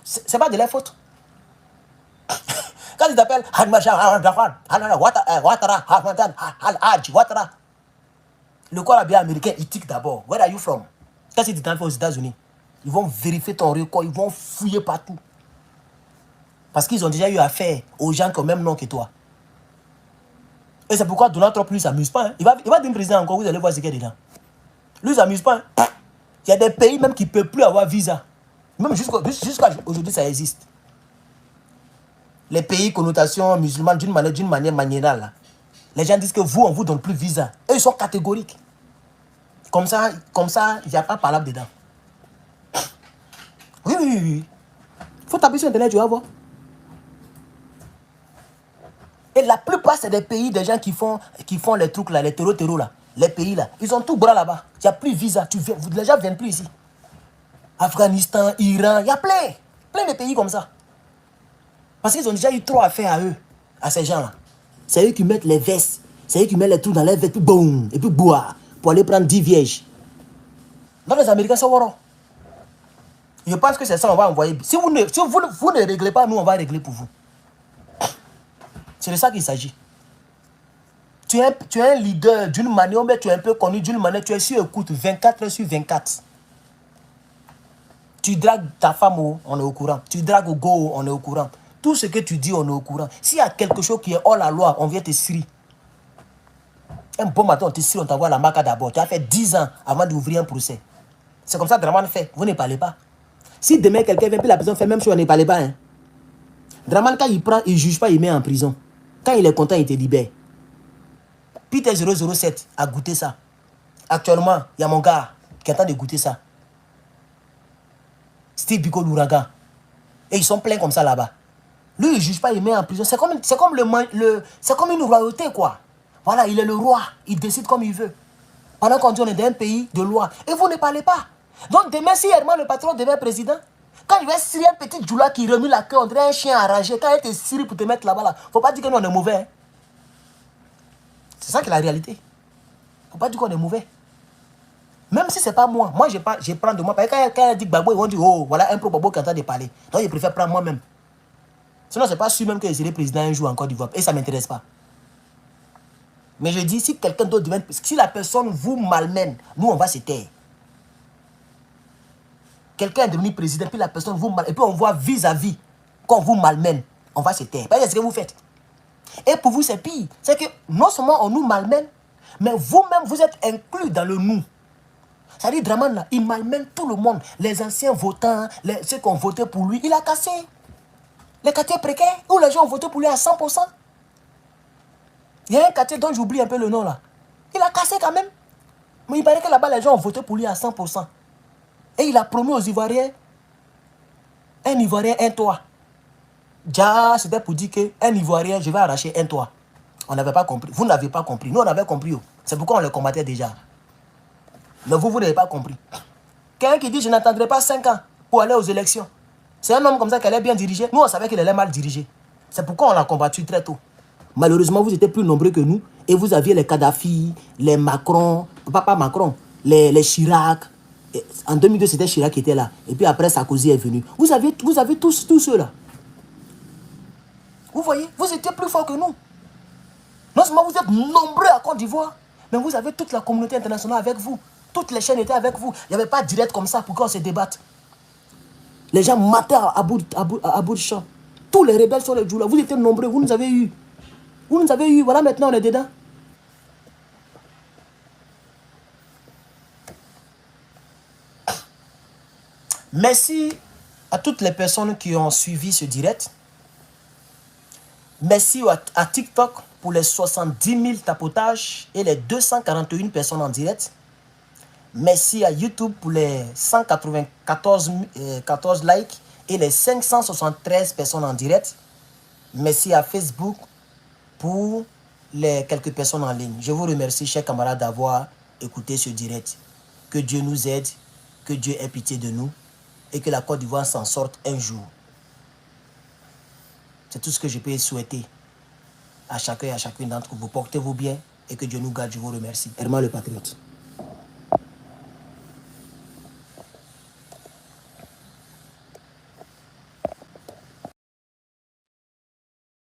S1: C'est pas de leur faute. Quand ils t'appellent Ouattara, le corps bien américain, il tique d'abord. Where are you from? Quand tu es aux États-Unis, ils vont vérifier ton record, ils vont fouiller partout. Parce qu'ils ont déjà eu affaire aux gens qui ont le même nom que toi. Et c'est pourquoi Donald Trump, lui, ne s'amuse pas. Hein. Il va devenir président encore, vous allez voir ce qu'il y a dedans. Lui, il ne s'amuse pas. Hein. Il y a des pays même qui ne peuvent plus avoir visa. Même jusqu'à aujourd'hui, ça existe. Les pays connotation musulmane d'une manière maniérale. Les gens disent que vous, on ne vous donne plus visa. Et ils sont catégoriques. Comme ça, il n'y a pas parlable dedans. Oui. Il faut taper sur Internet, tu vas voir. Et la plupart, c'est des pays, des gens qui font les trucs là, les terreaux là. Les pays là, ils ont tout bras là-bas. Il n'y a plus de visa. Les gens ne viennent plus ici. Afghanistan, Iran, il y a plein de pays comme ça. Parce qu'ils ont déjà eu trop affaire à eux, à ces gens-là. C'est eux qui mettent les vestes, c'est eux qui mettent les trucs dans les vestes, puis boum, et puis boire, pour aller prendre 10 vierges. Donc les Américains sont warons. Je pense que c'est ça, on va envoyer. Si vous ne réglez pas, nous, on va régler pour vous. C'est de ça qu'il s'agit. Tu es un leader d'une manière, mais tu es un peu connu d'une manière, tu es sur écoute 24 heures sur 24. Tu dragues ta femme, on est au courant. Tu dragues au go, on est au courant. Tout ce que tu dis, on est au courant. S'il y a quelque chose qui est hors la loi, on vient te scier. Un bon matin, on te tire, on t'envoie la marque d'abord. Tu as fait 10 ans avant d'ouvrir un procès. C'est comme ça que Draman fait. Vous ne parlez pas. Si demain quelqu'un vient, puis la personne fait même chose, on ne parle pas. Hein. Draman, quand il prend, il ne juge pas, il met en prison. Quand il est content, il te libère. Peter 007 a goûté ça. Actuellement, il y a mon gars qui attend de goûter ça. Steve Biko l'ouragan. Et ils sont pleins comme ça là-bas. Lui, il ne juge pas, il met en prison. C'est comme une royauté, quoi. Voilà, il est le roi. Il décide comme il veut. Pendant qu'on dit on est dans un pays de loi. Et vous ne parlez pas. Donc demain, si Herman le patron devient président, quand il va cirer un petit Djoula qui remue la queue, on dirait un chien enragé. Quand il te cire pour te mettre là-bas, il ne faut pas dire que nous on est mauvais. Hein. C'est ça qui est la réalité. Il ne faut pas dire qu'on est mauvais. Même si ce n'est pas moi. Moi, je prends de moi. Parce que quand il dit Gbagbo, ils vont dire, oh, voilà un pro Gbagbo qui est en train de parler. Donc, je préfère prendre moi-même. Sinon, ce n'est pas sûr même que je serai président un jour en Côte d'Ivoire. Et ça ne m'intéresse pas. Mais je dis, si quelqu'un d'autre devient... Si la personne vous malmène, nous, on va se taire. Quelqu'un est devenu président, puis la personne vous malmène. Et puis, on voit vis-à-vis qu'on vous malmène. On va se taire. C'est ce que vous faites. Et pour vous, c'est pire. C'est que non seulement on nous malmène, mais vous-même, vous êtes inclus dans le nous. C'est-à-dire, Draman, là, il malmène tout le monde. Les anciens votants, ceux qui ont voté pour lui, il a cassé. Les quartiers précaires, où les gens ont voté pour lui à 100%. Il y a un quartier dont j'oublie un peu le nom là. Il a cassé quand même. Mais il paraît que là-bas, les gens ont voté pour lui à 100%. Et il a promis aux Ivoiriens, un Ivoirien, un toit. Déjà, c'était pour dire qu'un Ivoirien, je vais arracher un toit. On n'avait pas compris. Vous n'avez pas compris. Nous, on avait compris. C'est pourquoi on le combattait déjà. Mais vous n'avez pas compris. Quelqu'un qui dit, je n'attendrai pas 5 ans pour aller aux élections. C'est un homme comme ça qui allait bien diriger. Nous, on savait qu'il allait mal diriger. C'est pourquoi on l'a combattu très tôt. Malheureusement, vous étiez plus nombreux que nous. Et vous aviez les Kadhafi, les Macron, pas Macron, les Chirac. Et en 2002, c'était Chirac qui était là. Et puis après, Sarkozy est venu. Vous avez tous ceux-là. Vous voyez, vous étiez plus forts que nous. Non seulement vous êtes nombreux à Côte d'Ivoire, mais vous avez toute la communauté internationale avec vous. Toutes les chaînes étaient avec vous. Il n'y avait pas direct comme ça pour qu'on se débatte. Les gens mataient à bout de champ. Tous les rebelles sont les Djoula. Vous étiez nombreux, vous nous avez eu. Vous nous avez eu, voilà maintenant on est dedans. Merci à toutes les personnes qui ont suivi ce direct. Merci à TikTok pour les 70 000 tapotages et les 241 personnes en direct. Merci à YouTube pour les 194 likes et les 573 personnes en direct. Merci à Facebook pour les quelques personnes en ligne. Je vous remercie, chers camarades, d'avoir écouté ce direct. Que Dieu nous aide, que Dieu ait pitié de nous et que la Côte d'Ivoire s'en sorte un jour. C'est tout ce que je peux souhaiter à chacun et à chacune d'entre vous. Portez-vous bien et que Dieu nous garde. Je vous remercie. Herman le Patriote.